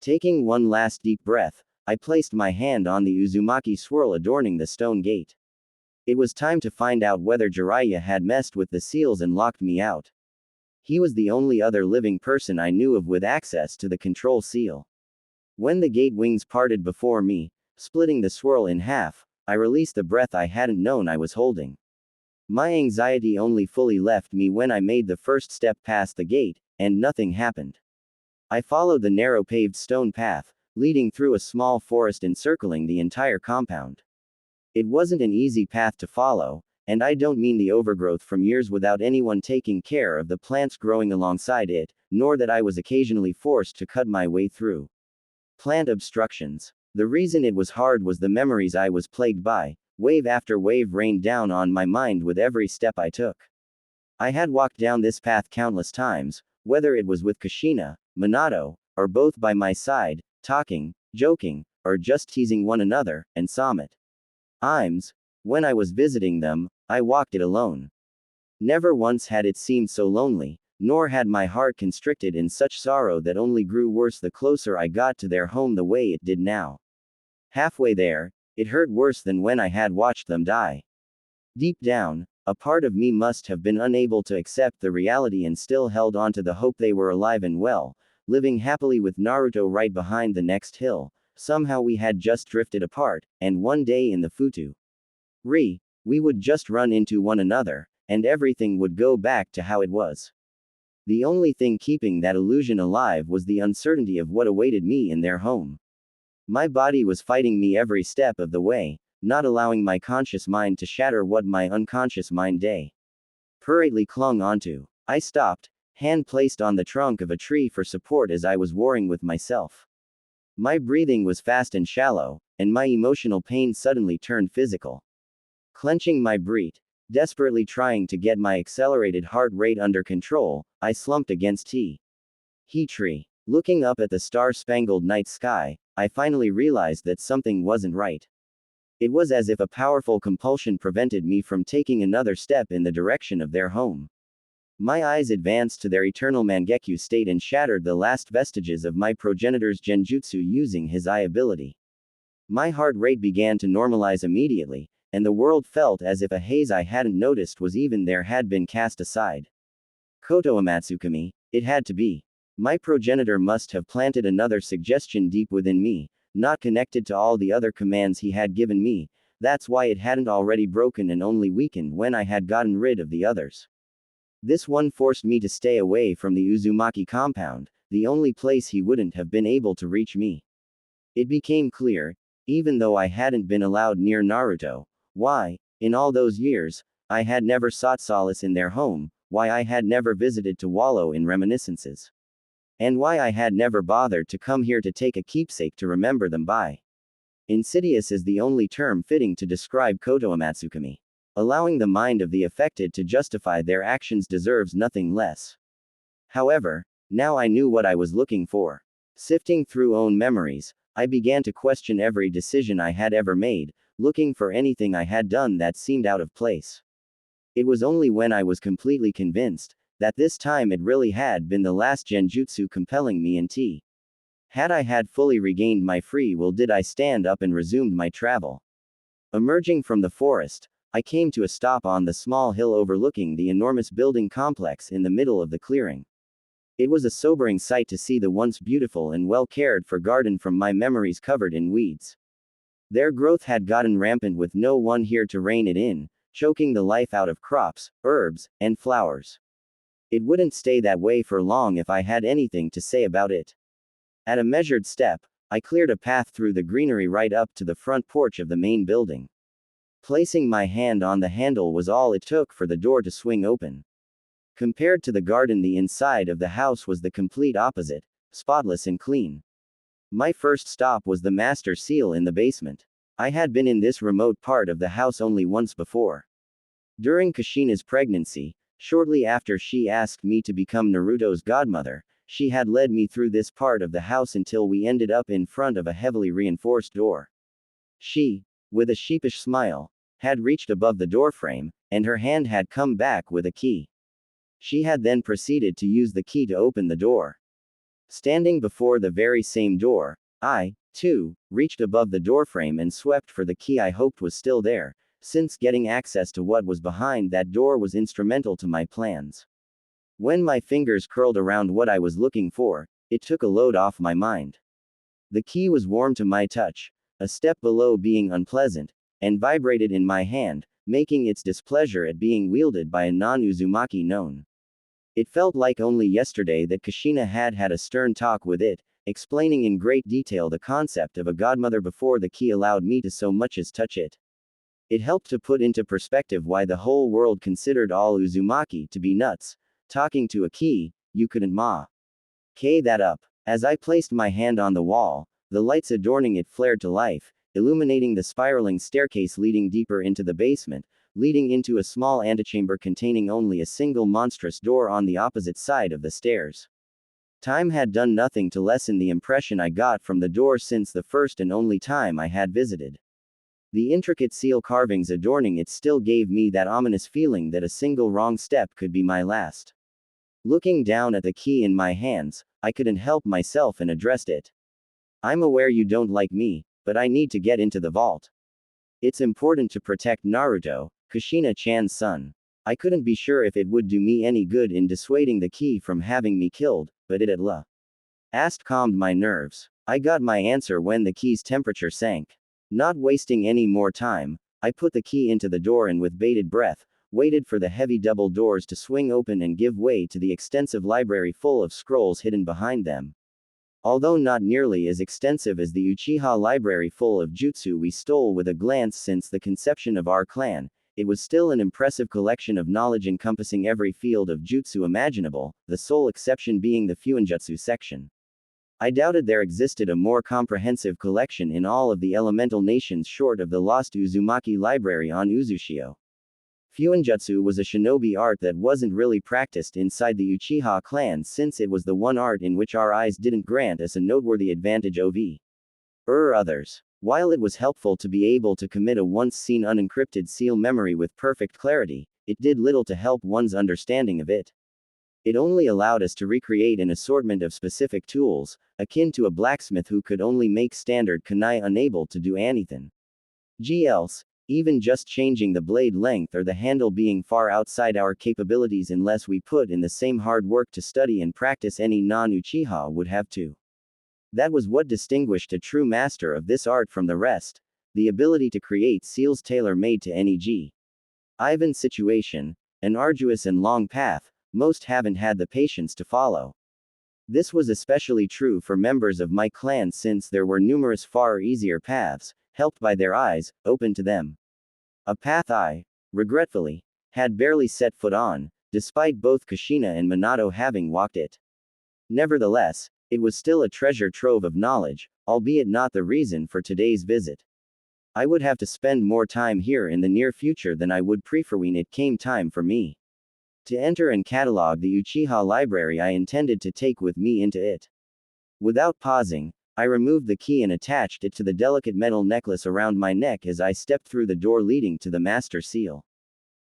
Taking one last deep breath, I placed my hand on the Uzumaki swirl adorning the stone gate. It was time to find out whether Jiraiya had messed with the seals and locked me out. He was the only other living person I knew of with access to the control seal. When the gate wings parted before me, splitting the swirl in half, I released the breath I hadn't known I was holding. My anxiety only fully left me when I made the first step past the gate, and nothing happened. I followed the narrow paved stone path, leading through a small forest encircling the entire compound. It wasn't an easy path to follow, and I don't mean the overgrowth from years without anyone taking care of the plants growing alongside it, nor that I was occasionally forced to cut my way through plant obstructions. The reason it was hard was the memories I was plagued by. Wave after wave rained down on my mind with every step I took. I had walked down this path countless times, whether it was with Kushina, Minato, or both by my side, talking, joking, or just teasing one another, and Summit. Imes, when I was visiting them, I walked it alone. Never once had it seemed so lonely, nor had my heart constricted in such sorrow that only grew worse the closer I got to their home the way it did now. Halfway there, it hurt worse than when I had watched them die. Deep down, a part of me must have been unable to accept the reality and still held on to the hope they were alive and well, living happily with Naruto right behind the next hill. Somehow we had just drifted apart, and one day in the Futu we would just run into one another, and everything would go back to how it was. The only thing keeping that illusion alive was the uncertainty of what awaited me in their home. My body was fighting me every step of the way, not allowing my conscious mind to shatter what my unconscious mind desperately clung onto. I stopped, hand placed on the trunk of a tree for support as I was warring with myself. My breathing was fast and shallow, and my emotional pain suddenly turned physical. Clenching my breath, desperately trying to get my accelerated heart rate under control, I slumped against he tree. Looking up at the star-spangled night sky, I finally realized that something wasn't right. It was as if a powerful compulsion prevented me from taking another step in the direction of their home. My eyes advanced to their eternal Mangekyo state and shattered the last vestiges of my progenitor's genjutsu using his eye ability. My heart rate began to normalize immediately, and the world felt as if a haze I hadn't noticed was even there had been cast aside. Koto Amatsukami, it had to be. My progenitor must have planted another suggestion deep within me, not connected to all the other commands he had given me. That's why it hadn't already broken and only weakened when I had gotten rid of the others. This one forced me to stay away from the Uzumaki compound, the only place he wouldn't have been able to reach me. It became clear, even though I hadn't been allowed near Naruto, why, in all those years, I had never sought solace in their home, why I had never visited to wallow in reminiscences. And why I had never bothered to come here to take a keepsake to remember them by. Insidious is the only term fitting to describe Koto Amatsukami. Allowing the mind of the affected to justify their actions deserves nothing less. However, now I knew what I was looking for. Sifting through own memories, I began to question every decision I had ever made, looking for anything I had done that seemed out of place. It was only when I was completely convinced that this time it really had been the last genjutsu compelling me had I had fully regained my free will did I stand up and resumed my travel. Emerging from the forest, I came to a stop on the small hill overlooking the enormous building complex in the middle of the clearing. It was a sobering sight to see the once beautiful and well cared for garden from my memories covered in weeds. Their growth had gotten rampant with no one here to rein it in, choking the life out of crops, herbs, and flowers. It wouldn't stay that way for long if I had anything to say about it. At a measured step, I cleared a path through the greenery right up to the front porch of the main building. Placing my hand on the handle was all it took for the door to swing open. Compared to the garden, the inside of the house was the complete opposite, spotless and clean. My first stop was the master seal in the basement. I had been in this remote part of the house only once before. During Kushina's pregnancy, shortly after she asked me to become Naruto's godmother, she had led me through this part of the house until we ended up in front of a heavily reinforced door. She, with a sheepish smile, had reached above the doorframe, and her hand had come back with a key. She had then proceeded to use the key to open the door. Standing before the very same door, I, too, reached above the doorframe and swept for the key I hoped was still there, since getting access to what was behind that door was instrumental to my plans. When my fingers curled around what I was looking for, it took a load off my mind. The key was warm to my touch, a step below being unpleasant, and vibrated in my hand, making its displeasure at being wielded by a non-Uzumaki known. It felt like only yesterday that Kushina had had a stern talk with it, explaining in great detail the concept of a godmother before the key allowed me to so much as touch it. It helped to put into perspective why the whole world considered all Uzumaki to be nuts. Talking to a key, you couldn't that up. As I placed my hand on the wall, the lights adorning it flared to life, illuminating the spiraling staircase leading deeper into the basement, leading into a small antechamber containing only a single monstrous door on the opposite side of the stairs. Time had done nothing to lessen the impression I got from the door since the first and only time I had visited. The intricate seal carvings adorning it still gave me that ominous feeling that a single wrong step could be my last. Looking down at the key in my hands, I couldn't help myself and addressed it. I'm aware you don't like me, but I need to get into the vault. It's important to protect Naruto, Kushina-chan's son. I couldn't be sure if it would do me any good in dissuading the key from having me killed, but it at last calmed my nerves. I got my answer when the key's temperature sank. Not wasting any more time, I put the key into the door and with bated breath, waited for the heavy double doors to swing open and give way to the extensive library full of scrolls hidden behind them. Although not nearly as extensive as the Uchiha library full of jutsu we stole with a glance since the conception of our clan, it was still an impressive collection of knowledge encompassing every field of jutsu imaginable, the sole exception being the Fuinjutsu section. I doubted there existed a more comprehensive collection in all of the elemental nations short of the lost Uzumaki library on Uzushio. Fuinjutsu was a shinobi art that wasn't really practiced inside the Uchiha clan since it was the one art in which our eyes didn't grant us a noteworthy advantage over others. While it was helpful to be able to commit a once-seen unencrypted seal memory with perfect clarity, it did little to help one's understanding of it. It only allowed us to recreate an assortment of specific tools, akin to a blacksmith who could only make standard kunai unable to do anything else, even just changing the blade length or the handle being far outside our capabilities unless we put in the same hard work to study and practice any non-Uchiha would have to. That was what distinguished a true master of this art from the rest, the ability to create seals tailor-made to any given situation, an arduous and long path, most haven't had the patience to follow. This was especially true for members of my clan since there were numerous far easier paths, helped by their eyes, open to them. A path I, regretfully, had barely set foot on, despite both Kushina and Minato having walked it. Nevertheless, it was still a treasure trove of knowledge, albeit not the reason for today's visit. I would have to spend more time here in the near future than I would prefer when it came time for me to enter and catalog the Uchiha library I intended to take with me into it. Without pausing, I removed the key and attached it to the delicate metal necklace around my neck as I stepped through the door leading to the master seal.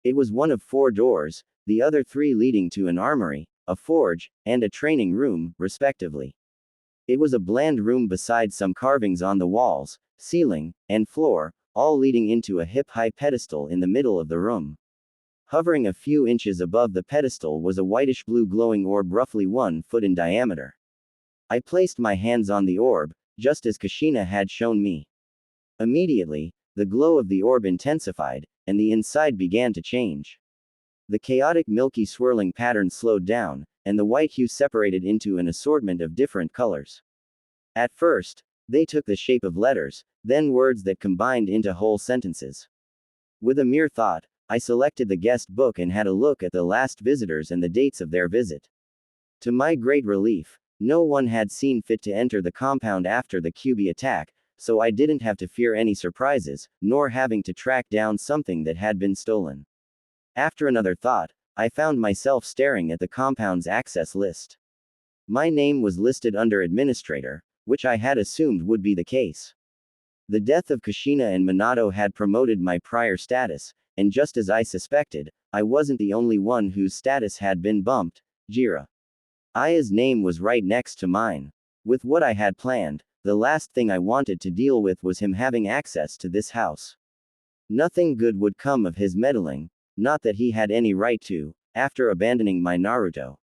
It was one of 4 doors, the other 3 leading to an armory, a forge, and a training room, respectively. It was a bland room beside some carvings on the walls, ceiling, and floor, all leading into a hip-high pedestal in the middle of the room. Hovering a few inches above the pedestal was a whitish-blue glowing orb roughly 1 foot in diameter. I placed my hands on the orb, just as Kushina had shown me. Immediately, the glow of the orb intensified, and the inside began to change. The chaotic milky swirling pattern slowed down, and the white hue separated into an assortment of different colors. At first, they took the shape of letters, then words that combined into whole sentences. With a mere thought, I selected the guest book and had a look at the last visitors and the dates of their visit. To my great relief, no one had seen fit to enter the compound after the Kyuubi attack, so I didn't have to fear any surprises, nor having to track down something that had been stolen. After another thought, I found myself staring at the compound's access list. My name was listed under administrator, which I had assumed would be the case. The death of Kushina and Minato had promoted my prior status, and just as I suspected, I wasn't the only one whose status had been bumped. Aya's name was right next to mine. With what I had planned, the last thing I wanted to deal with was him having access to this house. Nothing good would come of his meddling, not that he had any right to, after abandoning my Naruto.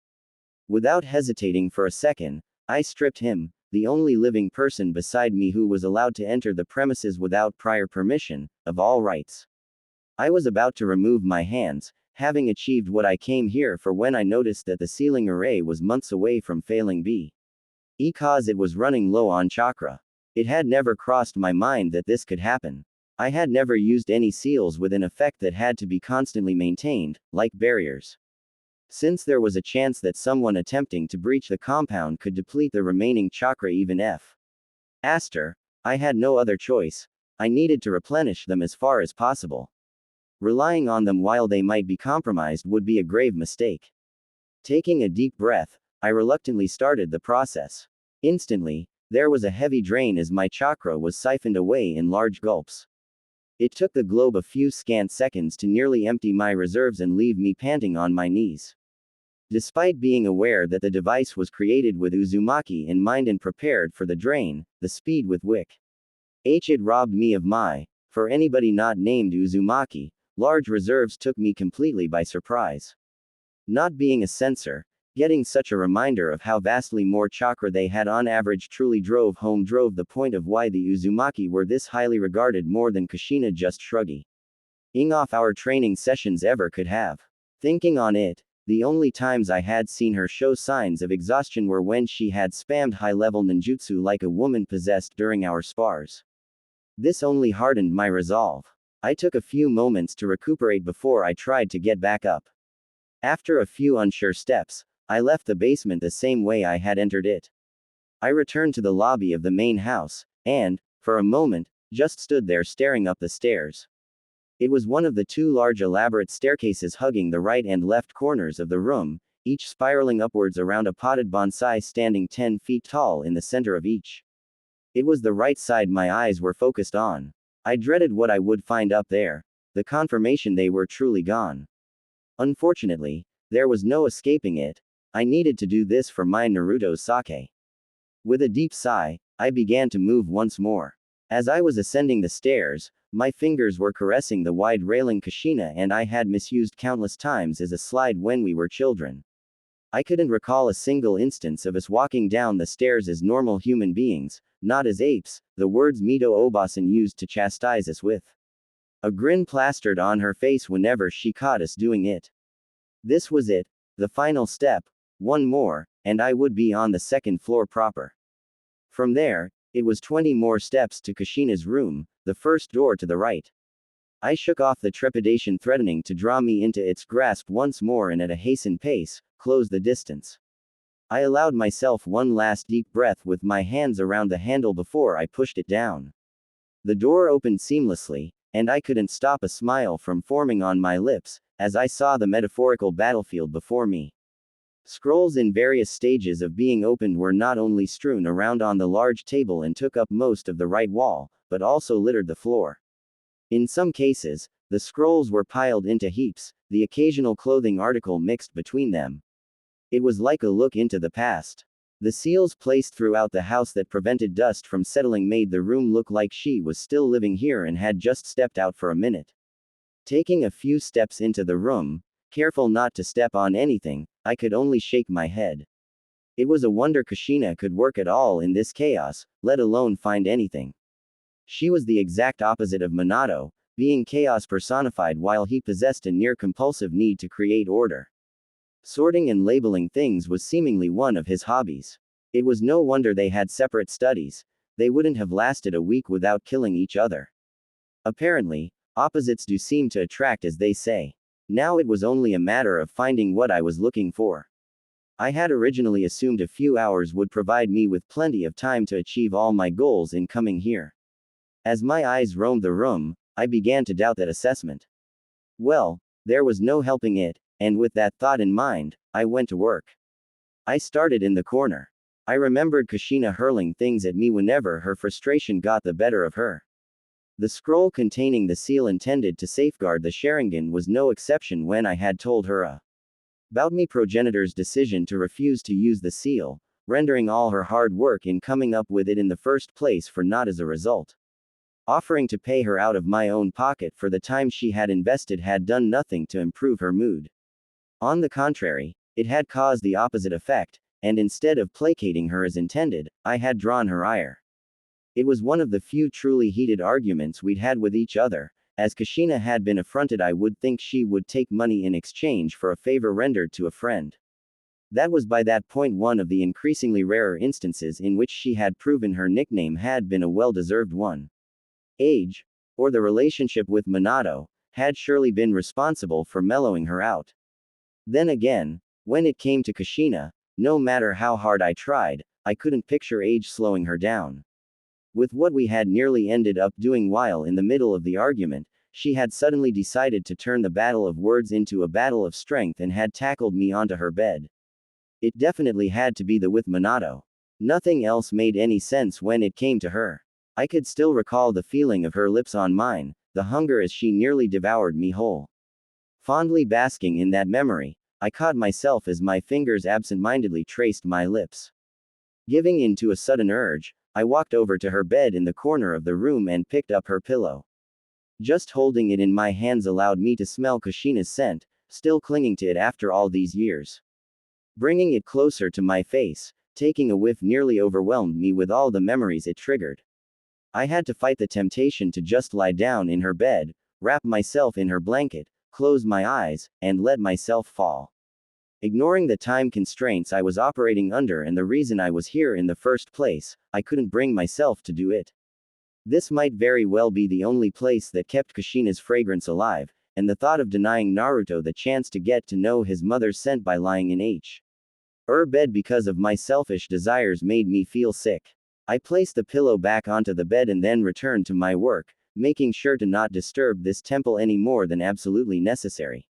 Without hesitating for a second, I stripped him, the only living person beside me who was allowed to enter the premises without prior permission, of all rights. I was about to remove my hands, having achieved what I came here for when I noticed that the sealing array was months away from failing because it was running low on chakra. It had never crossed my mind that this could happen. I had never used any seals with an effect that had to be constantly maintained, like barriers. Since there was a chance that someone attempting to breach the compound could deplete the remaining chakra even if Aster, I had no other choice. I needed to replenish them as far as possible. Relying on them while they might be compromised would be a grave mistake. Taking a deep breath, I reluctantly started the process. Instantly, there was a heavy drain as my chakra was siphoned away in large gulps. It took the globe a few scant seconds to nearly empty my reserves and leave me panting on my knees. Despite being aware that the device was created with Uzumaki in mind and prepared for the drain, the speed with which it robbed me of for anybody not named Uzumaki, large reserves took me completely by surprise. Not being a sensor, getting such a reminder of how vastly more chakra they had on average truly drove the point of why the Uzumaki were this highly regarded more than Kushina just shrugging off our training sessions ever could have. Thinking on it, the only times I had seen her show signs of exhaustion were when she had spammed high-level ninjutsu like a woman possessed during our spars. This only hardened my resolve. I took a few moments to recuperate before I tried to get back up. After a few unsure steps, I left the basement the same way I had entered it. I returned to the lobby of the main house, and, for a moment, just stood there staring up the stairs. It was one of the two large elaborate staircases hugging the right and left corners of the room, each spiraling upwards around a potted bonsai standing 10 feet tall in the center of each. It was the right side my eyes were focused on. I dreaded what I would find up there, the confirmation they were truly gone. Unfortunately, there was no escaping it. I needed to do this for my Naruto sake. With a deep sigh, I began to move once more. As I was ascending the stairs, my fingers were caressing the wide railing Kushina and I had misused countless times as a slide when we were children. I couldn't recall a single instance of us walking down the stairs as normal human beings, not as apes, the words Mito Obasan used to chastise us with. A grin plastered on her face whenever she caught us doing it. This was it, the final step, one more, and I would be on the second floor proper. From there, it was 20 more steps to Kushina's room, the first door to the right. I shook off the trepidation threatening to draw me into its grasp once more and at a hastened pace, closed the distance. I allowed myself one last deep breath with my hands around the handle before I pushed it down. The door opened seamlessly, and I couldn't stop a smile from forming on my lips, as I saw the metaphorical battlefield before me. Scrolls in various stages of being opened were not only strewn around on the large table and took up most of the right wall, but also littered the floor. In some cases, the scrolls were piled into heaps, the occasional clothing article mixed between them. It was like a look into the past. The seals placed throughout the house that prevented dust from settling made the room look like she was still living here and had just stepped out for a minute. Taking a few steps into the room, careful not to step on anything, I could only shake my head. It was a wonder Kushina could work at all in this chaos, let alone find anything. She was the exact opposite of Minato, being chaos personified while he possessed a near-compulsive need to create order. Sorting and labeling things was seemingly one of his hobbies. It was no wonder they had separate studies. They wouldn't have lasted a week without killing each other. Apparently, opposites do seem to attract, as they say. Now it was only a matter of finding what I was looking for. I had originally assumed a few hours would provide me with plenty of time to achieve all my goals in coming here. As my eyes roamed the room, I began to doubt that assessment. Well, there was no helping it, and with that thought in mind, I went to work. I started in the corner. I remembered Kushina hurling things at me whenever her frustration got the better of her. The scroll containing the seal intended to safeguard the Sharingan was no exception when I had told her about me progenitor's decision to refuse to use the seal, rendering all her hard work in coming up with it in the first place for naught as a result. Offering to pay her out of my own pocket for the time she had invested had done nothing to improve her mood. On the contrary, it had caused the opposite effect, and instead of placating her as intended, I had drawn her ire. It was one of the few truly heated arguments we'd had with each other, As Kushina had been affronted, I would think she would take money in exchange for a favor rendered to a friend. That was by that point one of the increasingly rarer instances in which she had proven her nickname had been a well-deserved one. Age, or the relationship with Minato, had surely been responsible for mellowing her out. Then again, when it came to Kushina, no matter how hard I tried, I couldn't picture age slowing her down. With what we had nearly ended up doing while in the middle of the argument, she had suddenly decided to turn the battle of words into a battle of strength and had tackled me onto her bed. It definitely had to be the with Minato. Nothing else made any sense when it came to her. I could still recall the feeling of her lips on mine, the hunger as she nearly devoured me whole. Fondly basking in that memory, I caught myself as my fingers absent-mindedly traced my lips. Giving in to a sudden urge, I walked over to her bed in the corner of the room and picked up her pillow. Just holding it in my hands allowed me to smell Kushina's scent, still clinging to it after all these years. Bringing it closer to my face, taking a whiff nearly overwhelmed me with all the memories it triggered. I had to fight the temptation to just lie down in her bed, wrap myself in her blanket, close my eyes, and let myself fall. Ignoring the time constraints I was operating under and the reason I was here in the first place, I couldn't bring myself to do it. This might very well be the only place that kept Kushina's fragrance alive, and the thought of denying Naruto the chance to get to know his mother's scent by lying in her bed because of my selfish desires made me feel sick. I placed the pillow back onto the bed and then returned to my work, making sure to not disturb this temple any more than absolutely necessary.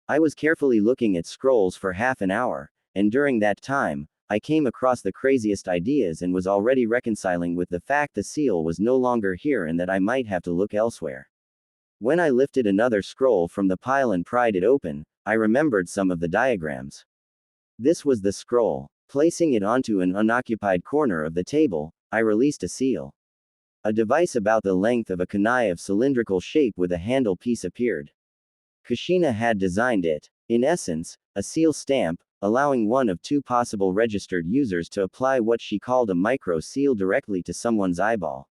I was carefully looking at scrolls for half an hour, and during that time, I came across the craziest ideas and was already reconciling with the fact the seal was no longer here and that I might have to look elsewhere. When I lifted another scroll from the pile and pried it open, I remembered some of the diagrams. This was the scroll. Placing it onto an unoccupied corner of the table, I released a seal. A device about the length of a kunai of cylindrical shape with a handle piece appeared. Kushina had designed it. In essence, a seal stamp, allowing one of two possible registered users to apply what she called a micro seal directly to someone's eyeball.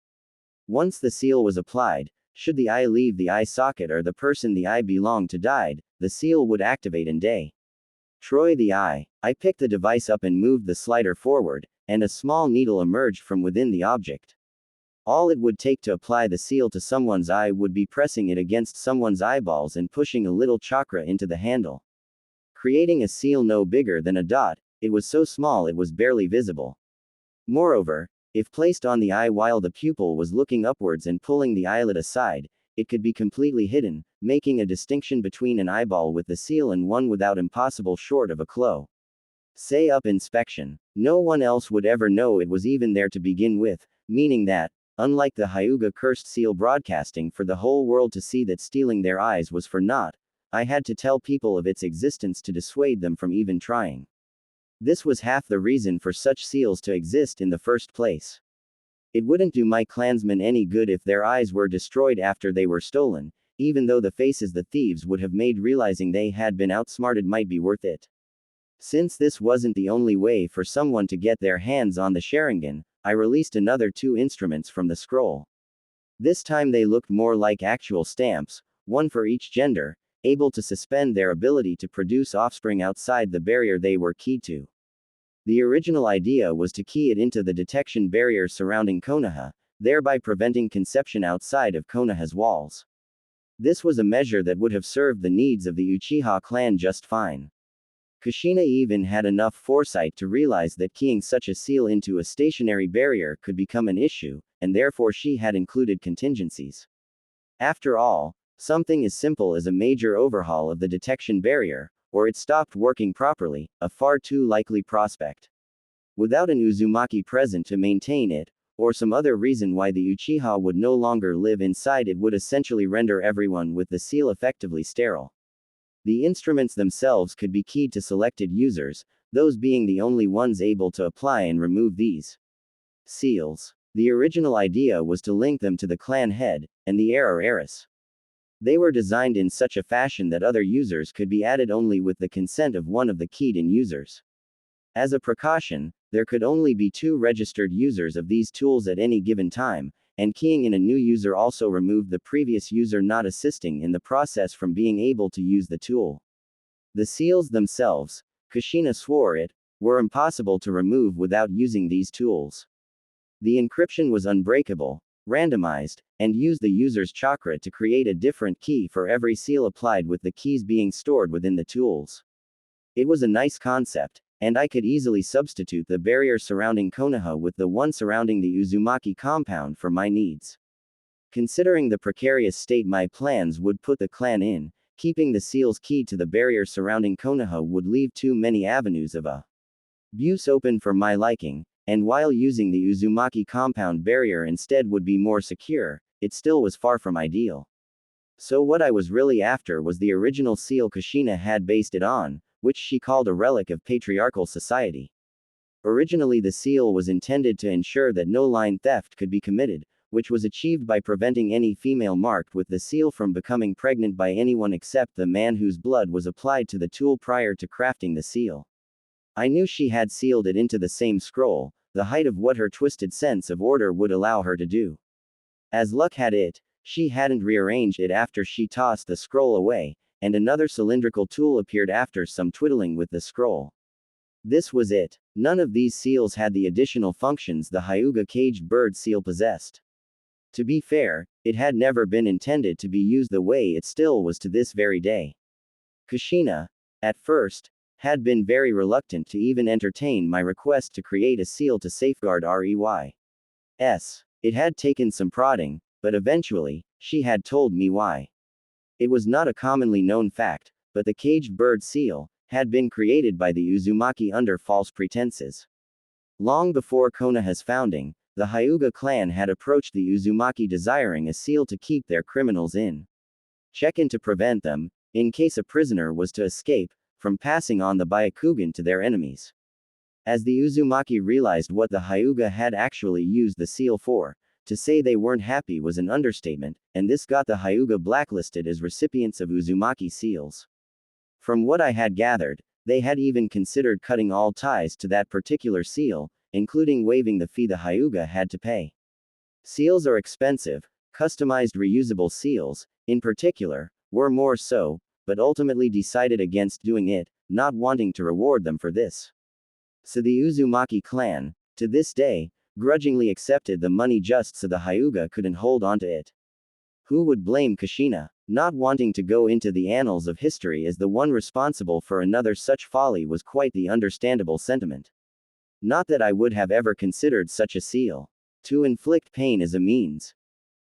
Once the seal was applied, should the eye leave the eye socket or the person the eye belonged to died, the seal would activate and destroy the eye. I picked the device up and moved the slider forward, and a small needle emerged from within the object. All it would take to apply the seal to someone's eye would be pressing it against someone's eyeballs and pushing a little chakra into the handle. Creating a seal no bigger than a dot, it was so small it was barely visible. Moreover, if placed on the eye while the pupil was looking upwards and pulling the eyelid aside, it could be completely hidden, making a distinction between an eyeball with the seal and one without impossible short of a close up inspection. No one else would ever know it was even there to begin with, meaning that, unlike the Hyuga cursed seal broadcasting for the whole world to see that stealing their eyes was for naught, I had to tell people of its existence to dissuade them from even trying. This was half the reason for such seals to exist in the first place. It wouldn't do my clansmen any good if their eyes were destroyed after they were stolen, even though the faces the thieves would have made realizing they had been outsmarted might be worth it. Since this wasn't the only way for someone to get their hands on the Sharingan, I released another two instruments from the scroll. This time they looked more like actual stamps, one for each gender, able to suspend their ability to produce offspring outside the barrier they were keyed to. The original idea was to key it into the detection barrier surrounding Konoha, thereby preventing conception outside of Konoha's walls. This was a measure that would have served the needs of the Uchiha clan just fine. Kushina even had enough foresight to realize that keying such a seal into a stationary barrier could become an issue, and therefore she had included contingencies. After all, something as simple as a major overhaul of the detection barrier, or it stopped working properly, a far too likely prospect. Without an Uzumaki present to maintain it, or some other reason why the Uchiha would no longer live inside it would essentially render everyone with the seal effectively sterile. The instruments themselves could be keyed to selected users, those being the only ones able to apply and remove these seals. The original idea was to link them to the clan head, and the heir or heiress. They were designed in such a fashion that other users could be added only with the consent of one of the keyed-in users. As a precaution, there could only be two registered users of these tools at any given time, and keying in a new user also removed the previous user not assisting in the process from being able to use the tool. The seals themselves, Kushina swore it, were impossible to remove without using these tools. The encryption was unbreakable, randomized, and used the user's chakra to create a different key for every seal applied, with the keys being stored within the tools. It was a nice concept, and I could easily substitute the barrier surrounding Konoha with the one surrounding the Uzumaki compound for my needs. Considering the precarious state my plans would put the clan in, keeping the seal's key to the barrier surrounding Konoha would leave too many avenues of abuse open for my liking, and while using the Uzumaki compound barrier instead would be more secure, it still was far from ideal. So what I was really after was the original seal Kushina had based it on, which she called a relic of patriarchal society. Originally the seal was intended to ensure that no line theft could be committed, which was achieved by preventing any female marked with the seal from becoming pregnant by anyone except the man whose blood was applied to the tool prior to crafting the seal. I knew she had sealed it into the same scroll, the height of what her twisted sense of order would allow her to do. As luck had it, she hadn't rearranged it after she tossed the scroll away, and another cylindrical tool appeared after some twiddling with the scroll. This was it. None of these seals had the additional functions the Hyuga caged bird seal possessed. To be fair, it had never been intended to be used the way it still was to this very day. Kushina, at first, had been very reluctant to even entertain my request to create a seal to safeguard Reys. It had taken some prodding, but eventually, she had told me why. It was not a commonly known fact, but the caged bird seal had been created by the Uzumaki under false pretenses. Long before Konoha's founding, the Hyuga clan had approached the Uzumaki desiring a seal to keep their criminals in check and to prevent them, in case a prisoner was to escape, from passing on the Byakugan to their enemies. As the Uzumaki realized what the Hyuga had actually used the seal for, to say they weren't happy was an understatement, and this got the Hyuga blacklisted as recipients of Uzumaki seals. From what I had gathered, they had even considered cutting all ties to that particular seal, including waiving the fee the Hyuga had to pay. Seals are expensive, customized reusable seals, in particular, were more so, but ultimately decided against doing it, not wanting to reward them for this. So the Uzumaki clan, to this day, grudgingly accepted the money just so the Hyuga couldn't hold onto it. Who would blame Kushina? Not wanting to go into the annals of history as the one responsible for another such folly was quite the understandable sentiment. Not that I would have ever considered such a seal. To inflict pain as a means.